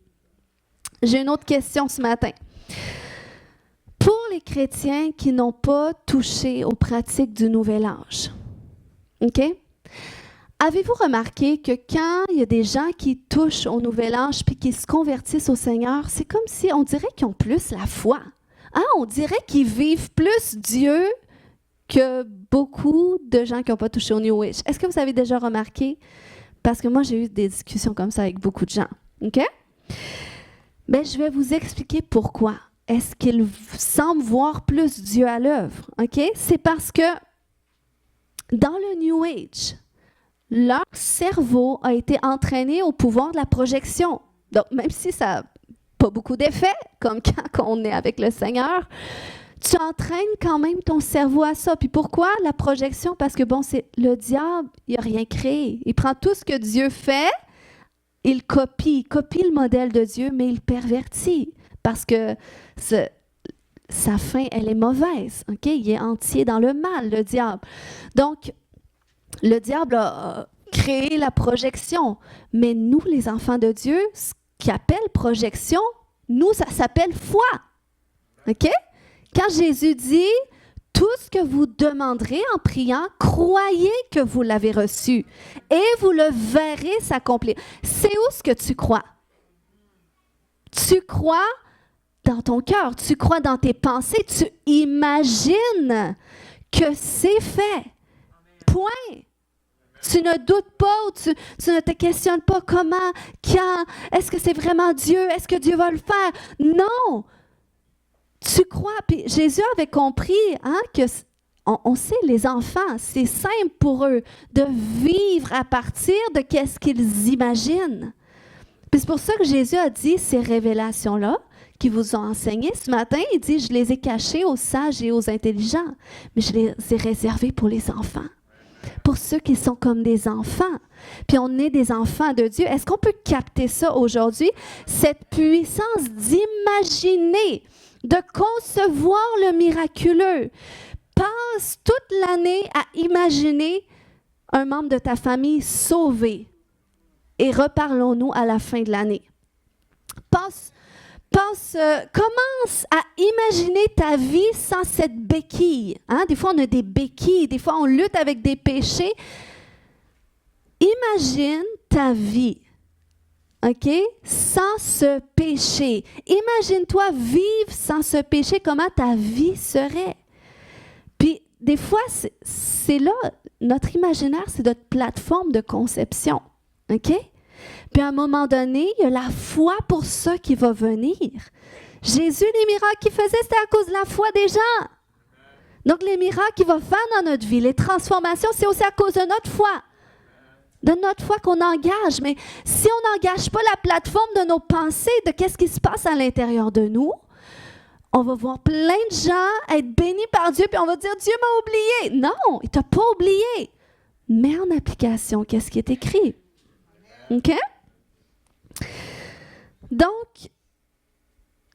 J'ai une autre question ce matin. Pour les chrétiens qui n'ont pas touché aux pratiques du Nouvel Âge, OK? Avez-vous remarqué que quand il y a des gens qui touchent au Nouvel Âge puis qui se convertissent au Seigneur, c'est comme si on dirait qu'ils ont plus la foi. Hein? On dirait qu'ils vivent plus Dieu que beaucoup de gens qui n'ont pas touché au New Age. Est-ce que vous avez déjà remarqué? Parce que moi, j'ai eu des discussions comme ça avec beaucoup de gens. OK? Bien, je vais vous expliquer pourquoi. Est-ce qu'ils semblent voir plus Dieu à l'œuvre? OK? C'est parce que dans le New Age, leur cerveau a été entraîné au pouvoir de la projection. Donc, même si ça n'a pas beaucoup d'effet, comme quand on est avec le Seigneur, tu entraînes quand même ton cerveau à ça. Puis pourquoi la projection? Parce que, bon, c'est le diable, il n'a rien créé. Il prend tout ce que Dieu fait, il copie le modèle de Dieu, mais il pervertit. Parce que sa fin, elle est mauvaise. OK? Il est entier dans le mal, le diable. Donc, le diable a créé la projection. Mais nous, les enfants de Dieu, ce qu'il appelle projection, nous, ça s'appelle foi. OK? Quand Jésus dit « Tout ce que vous demanderez en priant, croyez que vous l'avez reçu et vous le verrez s'accomplir. » C'est où ce que tu crois? Tu crois dans ton cœur, tu crois dans tes pensées, tu imagines que c'est fait. Point. Tu ne doutes pas ou tu ne te questionnes pas comment, quand, est-ce que c'est vraiment Dieu, est-ce que Dieu va le faire? Non! Tu crois, puis Jésus avait compris que, on sait, les enfants, c'est simple pour eux de vivre à partir de qu'est-ce qu'ils imaginent. Puis c'est pour ça que Jésus a dit ces révélations-là qui vous ont enseigné ce matin. Il dit, je les ai cachées aux sages et aux intelligents, mais je les ai réservées pour les enfants. Pour ceux qui sont comme des enfants. Puis on est des enfants de Dieu. Est-ce qu'on peut capter ça aujourd'hui? Cette puissance d'imaginer, de concevoir le miraculeux. Passe toute l'année à imaginer un membre de ta famille sauvé. Et reparlons-nous à la fin de l'année. Commence à imaginer ta vie sans cette béquille. Hein? Des fois, on a des béquilles. Des fois, on lutte avec des péchés. Imagine ta vie, OK? Sans ce péché. Imagine-toi vivre sans ce péché, comment ta vie serait. Puis, des fois, c'est là, notre imaginaire, c'est notre plateforme de conception. OK? Puis à un moment donné, il y a la foi pour ça qui va venir. Jésus, les miracles qu'il faisait, c'était à cause de la foi des gens. Donc les miracles qu'il va faire dans notre vie, les transformations, c'est aussi à cause de notre foi. De notre foi qu'on engage. Mais si on n'engage pas la plateforme de nos pensées, de qu'est-ce qui se passe à l'intérieur de nous, on va voir plein de gens être bénis par Dieu, puis on va dire, Dieu m'a oublié. Non, il ne t'a pas oublié. Mets en application qu'est-ce qui est écrit. OK? Donc,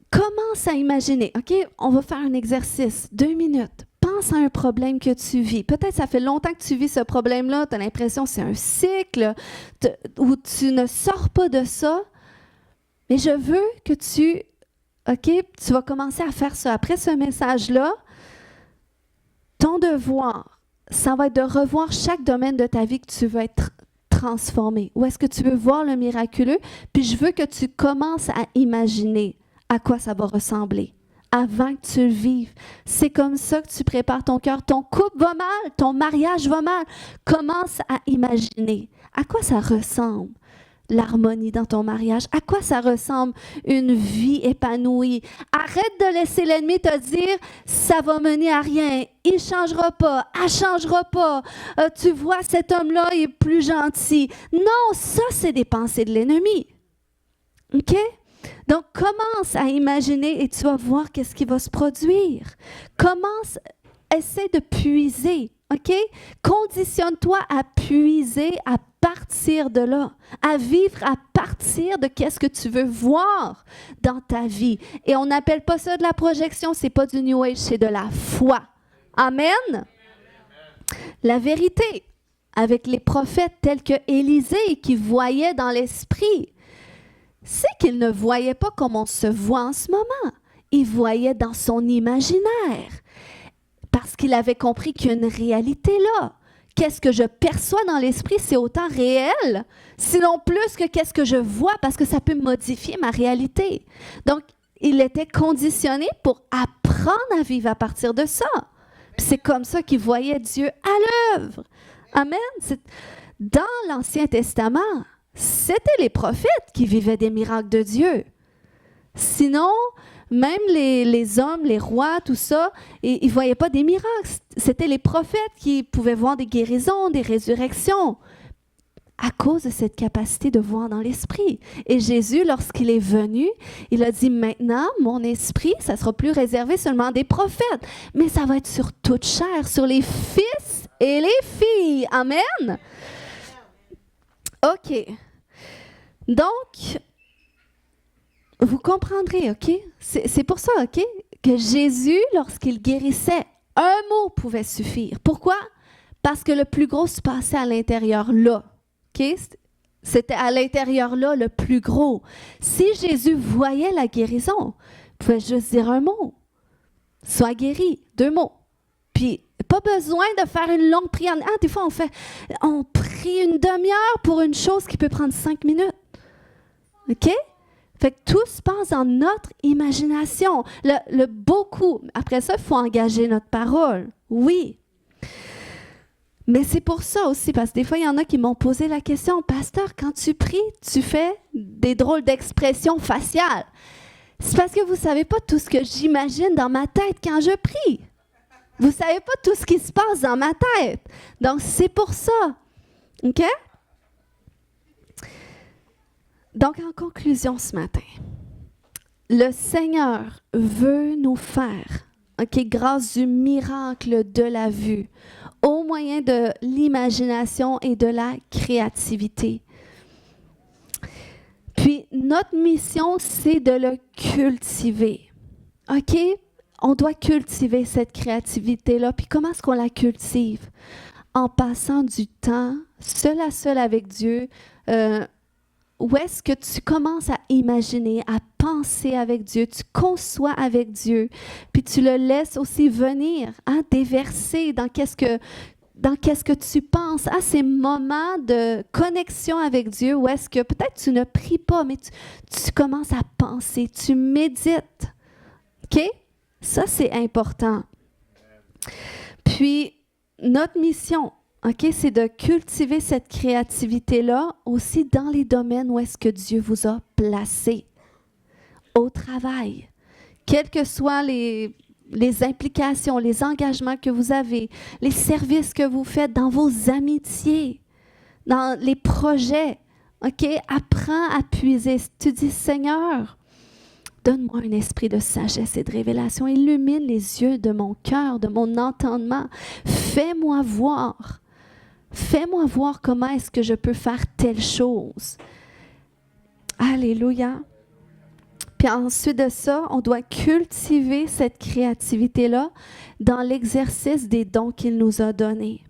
commence à imaginer. OK? On va faire un exercice. 2 minutes. Pense à un problème que tu vis. Peut-être ça fait longtemps que tu vis ce problème-là. Tu as l'impression que c'est un cycle où tu ne sors pas de ça. Mais je veux que tu vas commencer à faire ça. Après ce message-là, ton devoir, ça va être de revoir chaque domaine de ta vie que tu veux être transformé. Où est-ce que tu veux voir le miraculeux? Puis je veux que tu commences à imaginer à quoi ça va ressembler avant que tu le vives. C'est comme ça que tu prépares ton cœur. Ton couple va mal, ton mariage va mal. Commence à imaginer à quoi ça ressemble l'harmonie dans ton mariage. À quoi ça ressemble une vie épanouie? Arrête de laisser l'ennemi te dire « ça va mener à rien, il ne changera pas, elle ne changera pas, tu vois, cet homme-là, il est plus gentil. » Non, ça, c'est des pensées de l'ennemi. OK? Donc, commence à imaginer et tu vas voir qu'est-ce qui va se produire. Essaie de puiser. OK? Conditionne-toi à puiser à partir de là, à vivre à partir de qu'est-ce que tu veux voir dans ta vie. Et on n'appelle pas ça de la projection, c'est pas du New Age, c'est de la foi. Amen? La vérité, avec les prophètes tels que Élisée qui voyaient dans l'esprit, c'est qu'il ne voyait pas comme on se voit en ce moment. Il voyait dans son imaginaire. Parce qu'il avait compris qu'il y a une réalité là. Qu'est-ce que je perçois dans l'esprit, c'est autant réel, sinon plus que qu'est-ce que je vois, parce que ça peut modifier ma réalité. Donc, il était conditionné pour apprendre à vivre à partir de ça. Puis c'est comme ça qu'il voyait Dieu à l'œuvre. Amen. Dans l'Ancien Testament, c'était les prophètes qui vivaient des miracles de Dieu. Sinon, même les hommes, les rois, tout ça, ils ne voyaient pas des miracles. C'était les prophètes qui pouvaient voir des guérisons, des résurrections, à cause de cette capacité de voir dans l'esprit. Et Jésus, lorsqu'il est venu, il a dit, maintenant, mon esprit, ça ne sera plus réservé seulement à des prophètes, mais ça va être sur toute chair, sur les fils et les filles. Amen. OK. Donc, vous comprendrez, OK? C'est pour ça, OK? Que Jésus, lorsqu'il guérissait, un mot pouvait suffire. Pourquoi? Parce que le plus gros se passait à l'intérieur là. OK? C'était à l'intérieur là le plus gros. Si Jésus voyait la guérison, il pouvait juste dire un mot. Sois guéri, 2 mots. Puis, pas besoin de faire une longue prière. Ah, des fois, on prie une demi-heure pour une chose qui peut prendre 5 minutes. OK? Fait que tout se passe dans notre imagination. Le beaucoup. Après ça, il faut engager notre parole. Oui. Mais c'est pour ça aussi, parce que des fois, il y en a qui m'ont posé la question, pasteur, quand tu pries, tu fais des drôles d'expressions faciales. C'est parce que vous ne savez pas tout ce que j'imagine dans ma tête quand je prie. Vous ne savez pas tout ce qui se passe dans ma tête. Donc, c'est pour ça. OK? Donc, en conclusion ce matin, le Seigneur veut nous faire, OK, grâce du miracle de la vue, au moyen de l'imagination et de la créativité. Puis, notre mission, c'est de le cultiver. OK? On doit cultiver cette créativité-là. Puis, comment est-ce qu'on la cultive? En passant du temps seul à seul avec Dieu, où est-ce que tu commences à imaginer, à penser avec Dieu, tu conçois avec Dieu, puis tu le laisses aussi venir, hein, déverser dans qu'est-ce que tu penses, à ces moments de connexion avec Dieu, où est-ce que peut-être tu ne pries pas, mais tu commences à penser, tu médites. OK? Ça, c'est important. Puis, notre mission, OK, c'est de cultiver cette créativité-là aussi dans les domaines où est-ce que Dieu vous a placé. Au travail, quelles que soient les implications, les engagements que vous avez, les services que vous faites dans vos amitiés, dans les projets, OK, apprends à puiser. Tu dis, Seigneur, donne-moi un esprit de sagesse et de révélation. Illumine les yeux de mon cœur, de mon entendement. Fais-moi voir. Fais-moi voir comment est-ce que je peux faire telle chose. Alléluia. Puis ensuite de ça, on doit cultiver cette créativité-là dans l'exercice des dons qu'il nous a donnés.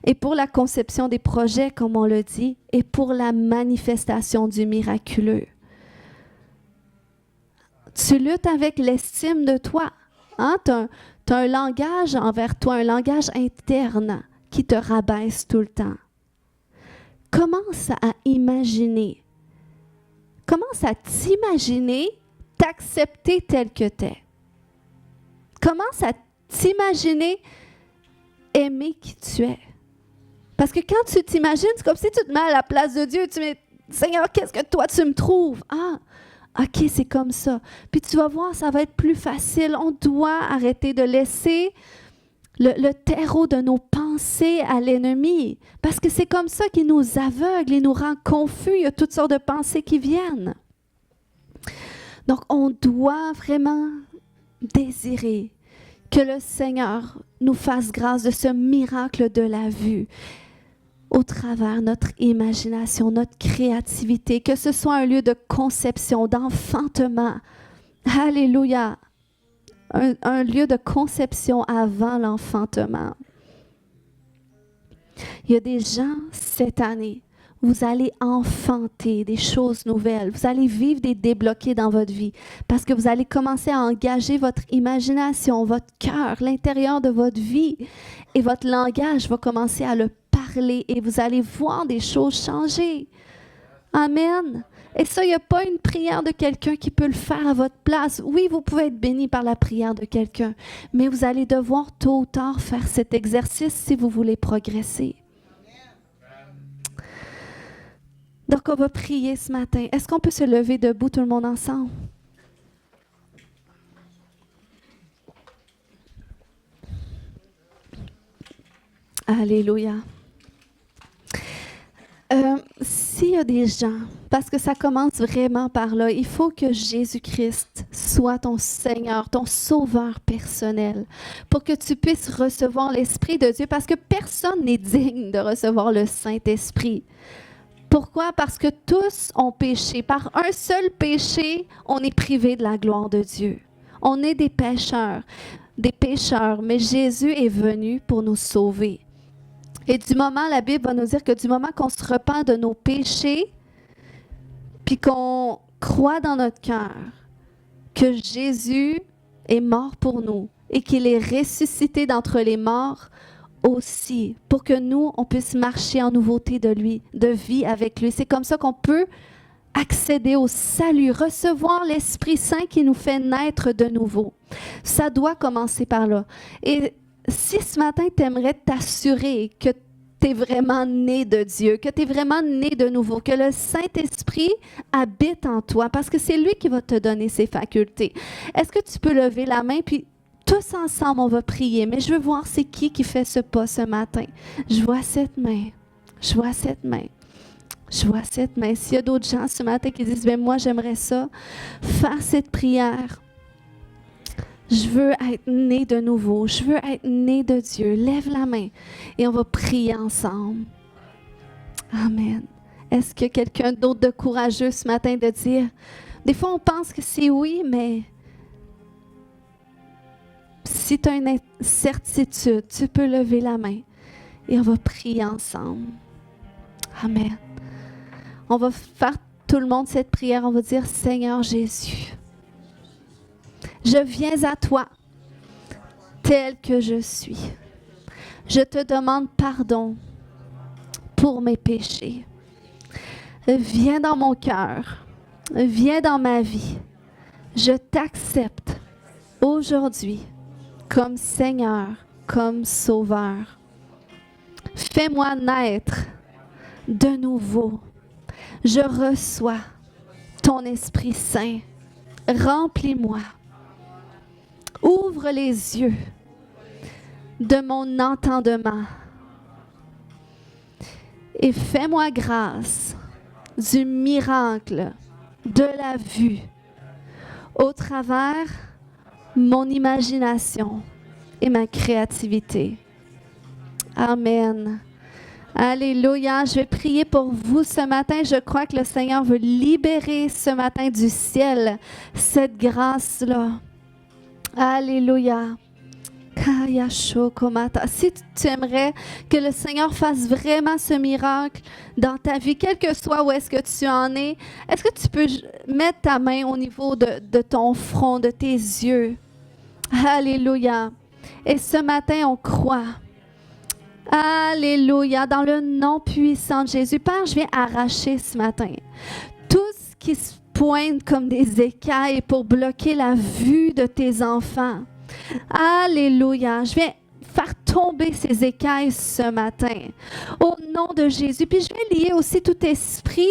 Et pour la conception des projets, comme on le dit, et pour la manifestation du miraculeux. Tu luttes avec l'estime de toi. Hein? Tu as un langage envers toi, un langage interne qui te rabaisse tout le temps. Commence à imaginer. Commence à t'imaginer, t'accepter tel que tu es. Commence à t'imaginer aimer qui tu es. Parce que quand tu t'imagines, c'est comme si tu te mets à la place de Dieu. Tu dis, Seigneur, qu'est-ce que toi tu me trouves? Ah, OK, c'est comme ça. Puis tu vas voir, ça va être plus facile. On doit arrêter de laisser le terreau de nos pensées à l'ennemi. Parce que c'est comme ça qu'il nous aveugle et nous rend confus. Il y a toutes sortes de pensées qui viennent. Donc, on doit vraiment désirer que le Seigneur nous fasse grâce de ce miracle de la vue au travers notre imagination, notre créativité, que ce soit un lieu de conception, d'enfantement. Alléluia! Un lieu de conception avant l'enfantement. Il y a des gens cette année, vous allez enfanter des choses nouvelles. Vous allez vivre des débloqués dans votre vie parce que vous allez commencer à engager votre imagination, votre cœur, l'intérieur de votre vie et votre langage va commencer à le parler et vous allez voir des choses changer. Amen. Et ça, il n'y a pas une prière de quelqu'un qui peut le faire à votre place. Oui, vous pouvez être béni par la prière de quelqu'un, mais vous allez devoir tôt ou tard faire cet exercice si vous voulez progresser. Donc, on va prier ce matin. Est-ce qu'on peut se lever debout tout le monde ensemble? Alléluia. S'il y a des gens, parce que ça commence vraiment par là, il faut que Jésus-Christ soit ton Seigneur, ton Sauveur personnel, pour que tu puisses recevoir l'Esprit de Dieu, parce que personne n'est digne de recevoir le Saint-Esprit. Pourquoi? Parce que tous ont péché. Par un seul péché, on est privé de la gloire de Dieu. On est des pécheurs, mais Jésus est venu pour nous sauver. Et du moment, la Bible va nous dire que du moment qu'on se repent de nos péchés, puis qu'on croit dans notre cœur que Jésus est mort pour nous et qu'il est ressuscité d'entre les morts aussi, pour que nous, on puisse marcher en nouveauté de vie avec lui. C'est comme ça qu'on peut accéder au salut, recevoir l'Esprit Saint qui nous fait naître de nouveau. Ça doit commencer par là. Et si ce matin, tu aimerais t'assurer que tu es vraiment né de Dieu, que tu es vraiment né de nouveau, que le Saint-Esprit habite en toi, parce que c'est lui qui va te donner ses facultés. Est-ce que tu peux lever la main, puis tous ensemble, on va prier, mais je veux voir c'est qui fait ce pas ce matin. Je vois cette main, je vois cette main. Je vois cette main. S'il y a d'autres gens ce matin qui disent, bien, moi, j'aimerais ça, faire cette prière. Je veux être né de nouveau. Je veux être né de Dieu. Lève la main et on va prier ensemble. Amen. Est-ce qu'il y a quelqu'un d'autre de courageux ce matin de dire, des fois on pense que c'est oui, mais si tu as une incertitude, tu peux lever la main et on va prier ensemble. Amen. On va faire tout le monde cette prière. On va dire, Seigneur Jésus, je viens à toi tel que je suis. Je te demande pardon pour mes péchés. Viens dans mon cœur. Viens dans ma vie. Je t'accepte aujourd'hui comme Seigneur, comme Sauveur. Fais-moi naître de nouveau. Je reçois ton Esprit Saint. Remplis-moi. Ouvre les yeux de mon entendement et fais-moi grâce du miracle de la vue au travers mon imagination et ma créativité. Amen. Alléluia. Je vais prier pour vous ce matin. Je crois que le Seigneur veut libérer ce matin du ciel cette grâce-là. Alléluia. Si tu aimerais que le Seigneur fasse vraiment ce miracle dans ta vie, quel que soit où est-ce que tu en es, est-ce que tu peux mettre ta main au niveau de ton front, de tes yeux? Alléluia. Et ce matin, on croit. Alléluia. Dans le nom puissant de Jésus. Père, je viens arracher ce matin tout ce qui se pointe comme des écailles pour bloquer la vue de tes enfants. Alléluia. Je viens faire tomber ces écailles ce matin. Au nom de Jésus. Puis je vais lier aussi tout esprit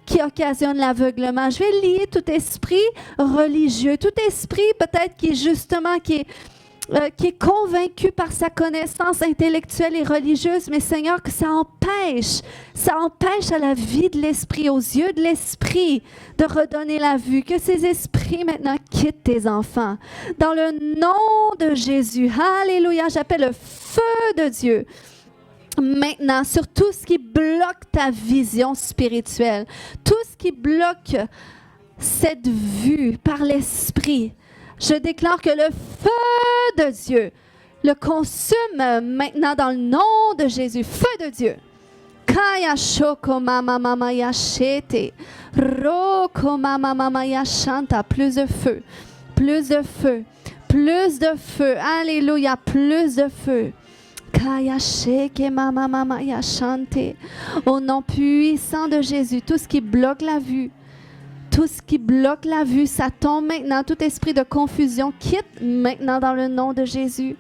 qui occasionne l'aveuglement. Je vais lier tout esprit religieux. Tout esprit peut-être qui est convaincu par sa connaissance intellectuelle et religieuse, mais Seigneur, que ça empêche à la vie de l'esprit, aux yeux de l'esprit, de redonner la vue. Que ces esprits maintenant quittent tes enfants. Dans le nom de Jésus, alléluia, j'appelle le feu de Dieu. Maintenant, sur tout ce qui bloque ta vision spirituelle, tout ce qui bloque cette vue par l'esprit, je déclare que le feu de Dieu le consume maintenant dans le nom de Jésus. Feu de Dieu. Kaya shoko mama mama yashete. Roko mama mama yashanta. Plus de feu. Plus de feu. Plus de feu. Alléluia. Plus de feu. Kaya sheke mama mama yashante. Au nom puissant de Jésus, tout ce qui bloque la vue, tout ce qui bloque la vue, ça tombe maintenant. Tout esprit de confusion quitte maintenant dans le nom de Jésus.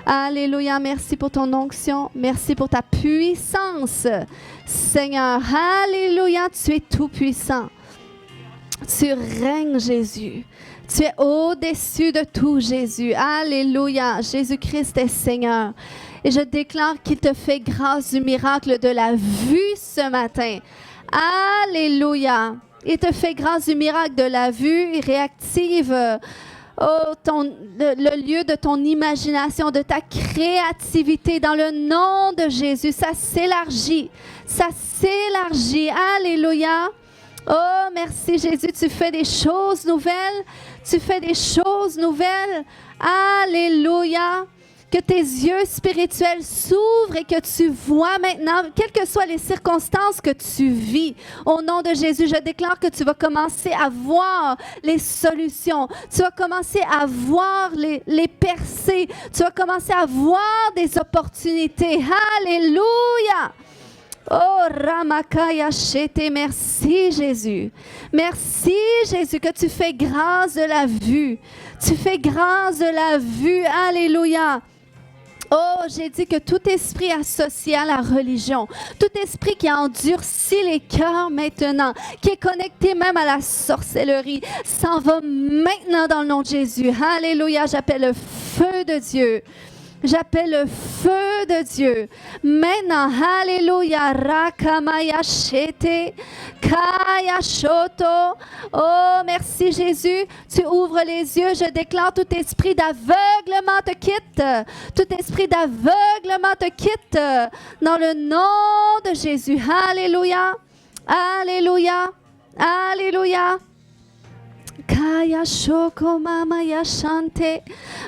Alléluia. Merci pour ton onction. Merci pour ta puissance. Seigneur, alléluia. Tu es tout puissant. Tu règnes, Jésus. Tu es au-dessus de tout, Jésus. Alléluia. Jésus-Christ est Seigneur. Et je déclare qu'il te fait grâce du miracle de la vue ce matin. Alléluia. Il te fait grâce du miracle de la vue. Il réactive le lieu de ton imagination, de ta créativité dans le nom de Jésus. Ça s'élargit. Ça s'élargit. Alléluia. Oh, merci Jésus. Tu fais des choses nouvelles. Tu fais des choses nouvelles. Alléluia. Que tes yeux spirituels s'ouvrent et que tu vois maintenant, quelles que soient les circonstances que tu vis, au nom de Jésus, je déclare que tu vas commencer à voir les solutions. Tu vas commencer à voir les percées. Tu vas commencer à voir des opportunités. Alléluia! Oh, Ramakaya Shete, merci Jésus. Merci Jésus que tu fais grâce de la vue. Tu fais grâce de la vue. Alléluia. Oh, j'ai dit que tout esprit associé à la religion, tout esprit qui a endurci les cœurs maintenant, qui est connecté même à la sorcellerie, s'en va maintenant dans le nom de Jésus. Alléluia, j'appelle le feu de Dieu. J'appelle le feu de Dieu. Maintenant, alléluia, rakamaya shete, kaya shoto. Oh, merci Jésus. Tu ouvres les yeux. Je déclare tout esprit d'aveuglement te quitte. Tout esprit d'aveuglement te quitte. Dans le nom de Jésus. Alléluia. Alléluia. Alléluia. Kaya shoko mama yashante.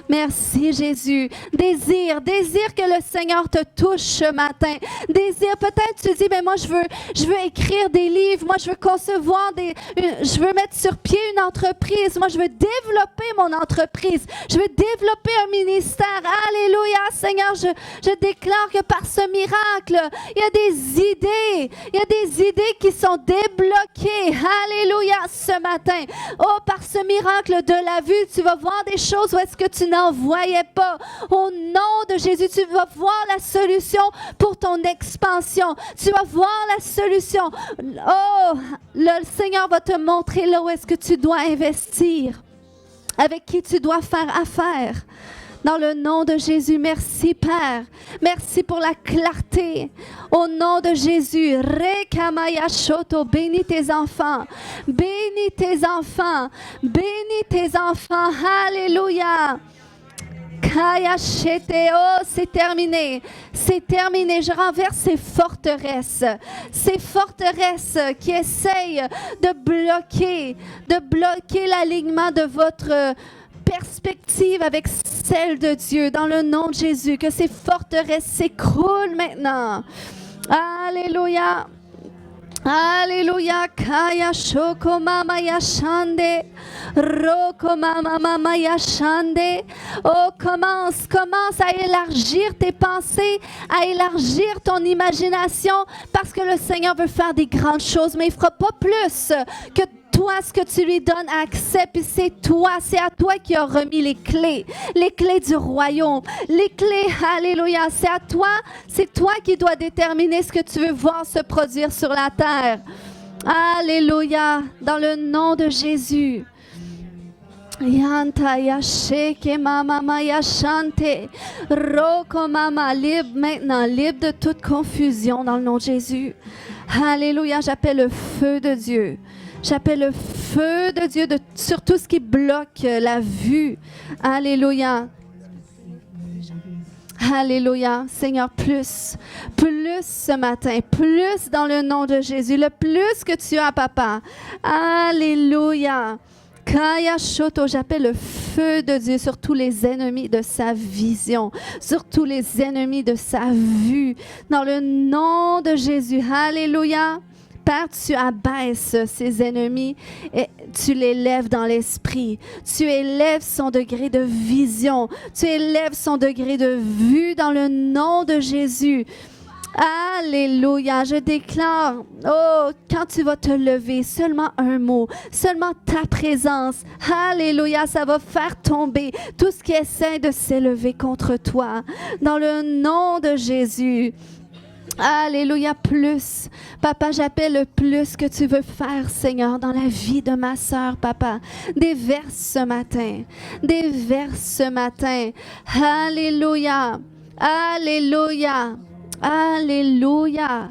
Merci Jésus. Désire que le Seigneur te touche ce matin. Désire, peut-être tu dis, mais moi je veux écrire des livres, moi je veux concevoir je veux mettre sur pied une entreprise, moi je veux développer mon entreprise, je veux développer un ministère. Alléluia Seigneur, je déclare que par ce miracle, il y a des idées qui sont débloquées. Alléluia ce matin. Oh, par ce miracle de la vue, tu vas voir des choses où est-ce que tu n'en voyais pas. Au nom de Jésus, tu vas voir la solution pour ton expansion. Tu vas voir la solution. Oh, le Seigneur va te montrer là où est-ce que tu dois investir, avec qui tu dois faire affaire. Dans le nom de Jésus, merci Père. Merci pour la clarté. Au nom de Jésus, Rekamaya Shoto, bénis tes enfants. Bénis tes enfants. Bénis tes enfants. Alléluia. Kaya Shete, oh, c'est terminé. C'est terminé. Je renverse ces forteresses qui essayent de bloquer l'alignement de votre perspective avec celle de Dieu, dans le nom de Jésus, que ces forteresses s'écroulent maintenant. Alléluia. Alléluia. Kaya shoko mama yashande. Roko mama mama yashande. Oh, commence à élargir tes pensées, à élargir ton imagination, parce que le Seigneur veut faire des grandes choses, mais il ne fera pas plus que toi, ce que tu lui donnes accès, puis c'est à toi qui as remis les clés du royaume, les clés, alléluia, c'est toi qui dois déterminer ce que tu veux voir se produire sur la terre. Alléluia, dans le nom de Jésus. Yanta yasheke mama maya chante, roko mama, libre maintenant, libre de toute confusion dans le nom de Jésus. Alléluia, j'appelle le feu de Dieu. J'appelle le feu de Dieu sur tout ce qui bloque la vue. Alléluia. Alléluia. Seigneur, plus ce matin, plus dans le nom de Jésus, le plus que tu as, Papa. Alléluia. Kaya Shoto, j'appelle le feu feu de Dieu sur tous les ennemis de sa vision, sur tous les ennemis de sa vue. Dans le nom de Jésus, alléluia. Père, tu abaisses ses ennemis et tu l'élèves dans l'esprit. Tu élèves son degré de vision. Tu élèves son degré de vue dans le nom de Jésus. Alléluia, je déclare, oh, quand tu vas te lever, seulement un mot, seulement ta présence, alléluia, ça va faire tomber tout ce qui essaie de s'élever contre toi. Dans le nom de Jésus. Alléluia, plus. Papa, j'appelle le plus que tu veux faire, Seigneur, dans la vie de ma sœur, Papa. Déverse ce matin. Déverse ce matin. Alléluia. Alléluia. Alléluia.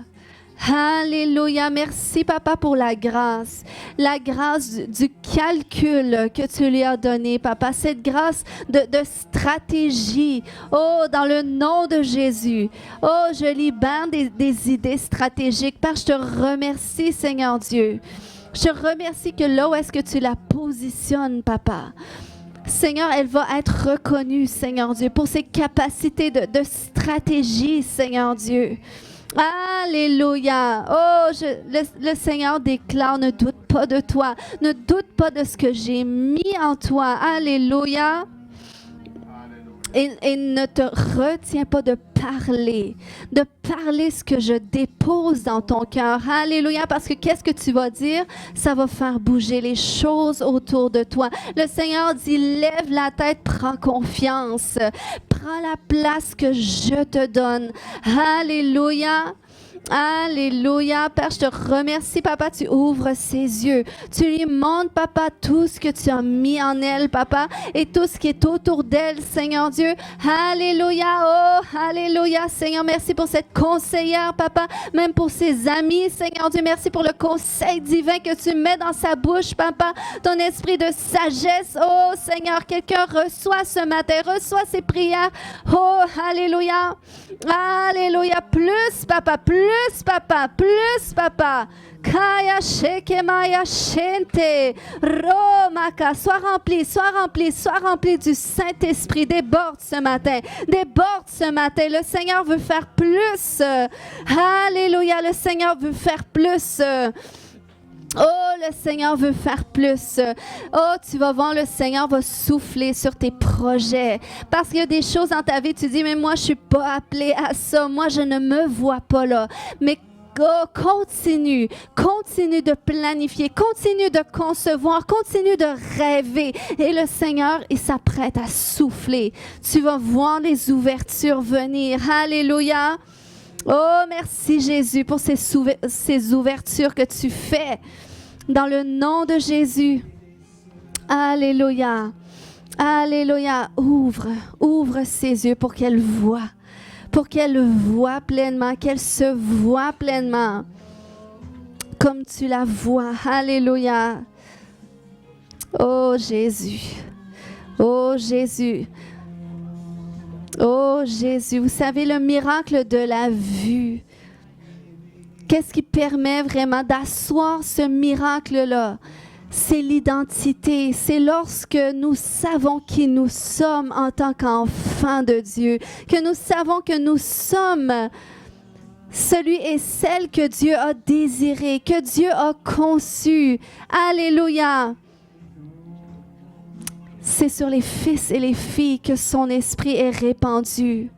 Alléluia. Merci, Papa, pour la grâce du calcul que tu lui as donné, Papa. Cette grâce de stratégie. Oh, dans le nom de Jésus. Oh, je libère des idées stratégiques. Père, je te remercie, Seigneur Dieu. Je te remercie que là où est-ce que tu la positionnes, Papa, Seigneur, elle va être reconnue, Seigneur Dieu, pour ses capacités de stratégie, Seigneur Dieu. Alléluia. Oh, le Seigneur déclare, ne doute pas de toi. Ne doute pas de ce que j'ai mis en toi. Alléluia. Et ne te retiens pas de parler ce que je dépose dans ton cœur. Alléluia, parce que qu'est-ce que tu vas dire? Ça va faire bouger les choses autour de toi. Le Seigneur dit, lève la tête, prends confiance. Prends la place que je te donne. Alléluia. Alléluia. Père, je te remercie, Papa, tu ouvres ses yeux. Tu lui montres, Papa, tout ce que tu as mis en elle, Papa, et tout ce qui est autour d'elle, Seigneur Dieu. Alléluia. Oh, alléluia, Seigneur. Merci pour cette conseillère, Papa, même pour ses amis, Seigneur Dieu. Merci pour le conseil divin que tu mets dans sa bouche, Papa. Ton esprit de sagesse. Oh, Seigneur, quelqu'un reçoit ce matin, reçoit ses prières. Oh, alléluia. Alléluia. Plus, Papa, plus, Papa. Kaya shekemaya shente. Romaka. Sois rempli du Saint-Esprit. Déborde ce matin. Le Seigneur veut faire plus. Alléluia. Le Seigneur veut faire plus. Oh, le Seigneur veut faire plus. Oh, tu vas voir, le Seigneur va souffler sur tes projets. Parce qu'il y a des choses dans ta vie, tu dis, mais moi, je ne suis pas appelée à ça. Moi, je ne me vois pas là. Mais oh, continue de planifier, continue de concevoir, continue de rêver. Et le Seigneur, il s'apprête à souffler. Tu vas voir les ouvertures venir. Alléluia. Oh, merci Jésus pour ces ouvertures que tu fais dans le nom de Jésus. Alléluia. Alléluia. Ouvre ses yeux pour qu'elle voie pleinement, qu'elle se voie pleinement comme tu la vois. Alléluia. Oh Jésus. Oh Jésus. Oh Jésus, vous savez, le miracle de la vue. Qu'est-ce qui permet vraiment d'asseoir ce miracle-là? C'est l'identité. C'est lorsque nous savons qui nous sommes en tant qu'enfants de Dieu, que nous savons que nous sommes celui et celle que Dieu a désiré, que Dieu a conçu. Alléluia. C'est sur les fils et les filles que son esprit est répandu.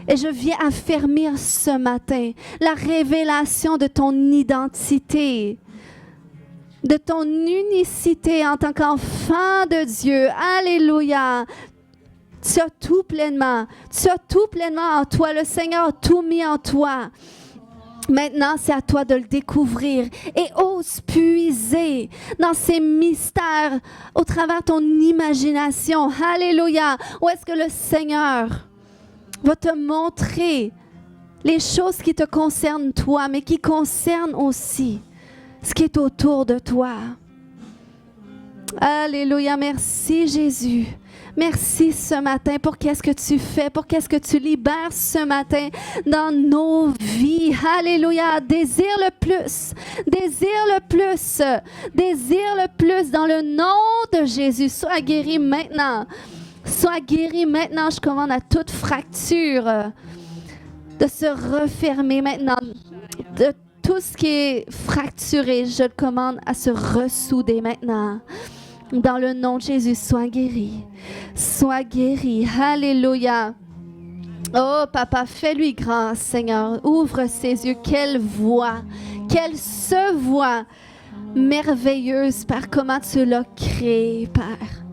Et je viens affermir ce matin la révélation de ton identité, de ton unicité en tant qu'enfant de Dieu. Alléluia. Tu as tout pleinement en toi. Le Seigneur a tout mis en toi. Maintenant, c'est à toi de le découvrir et ose puiser dans ces mystères au travers de ton imagination. Alléluia! Où est-ce que le Seigneur va te montrer les choses qui te concernent toi, mais qui concernent aussi ce qui est autour de toi. Alléluia. Merci Jésus. Merci ce matin pour qu'est-ce que tu fais, pour qu'est-ce que tu libères ce matin dans nos vies. Alléluia. Désire le plus, désire le plus, désire le plus dans le nom de Jésus. Sois guéri maintenant. Sois guéri maintenant. Je commande à toute fracture de se refermer maintenant. De tout ce qui est fracturé, je le commande à se ressouder maintenant. Dans le nom de Jésus, sois guéri. Sois guéri. Alléluia. Oh, Papa, fais-lui grâce, Seigneur. Ouvre ses yeux. Quelle voix. Quelle se voix merveilleuse, Père. Comment tu l'as créée, Père.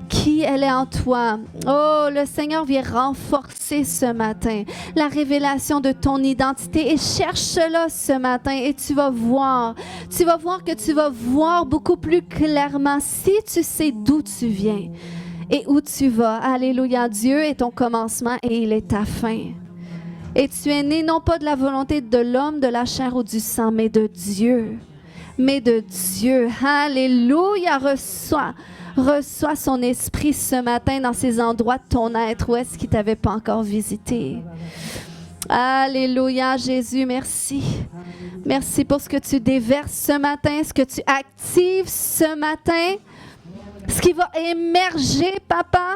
Qui elle est en toi. Oh, le Seigneur vient renforcer ce matin la révélation de ton identité et cherche-la ce matin et tu vas voir que tu vas voir beaucoup plus clairement si tu sais d'où tu viens et où tu vas. Alléluia, Dieu est ton commencement et il est ta fin. Et tu es né non pas de la volonté de l'homme, de la chair ou du sang, mais de Dieu. Mais de Dieu. Alléluia, reçois son esprit ce matin dans ces endroits de ton être où est-ce qu'il ne t'avait pas encore visité. Alléluia, Jésus, merci. Merci pour ce que tu déverses ce matin, ce que tu actives ce matin, ce qui va émerger, Papa,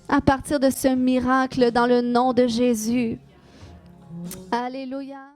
à partir de ce miracle dans le nom de Jésus. Alléluia.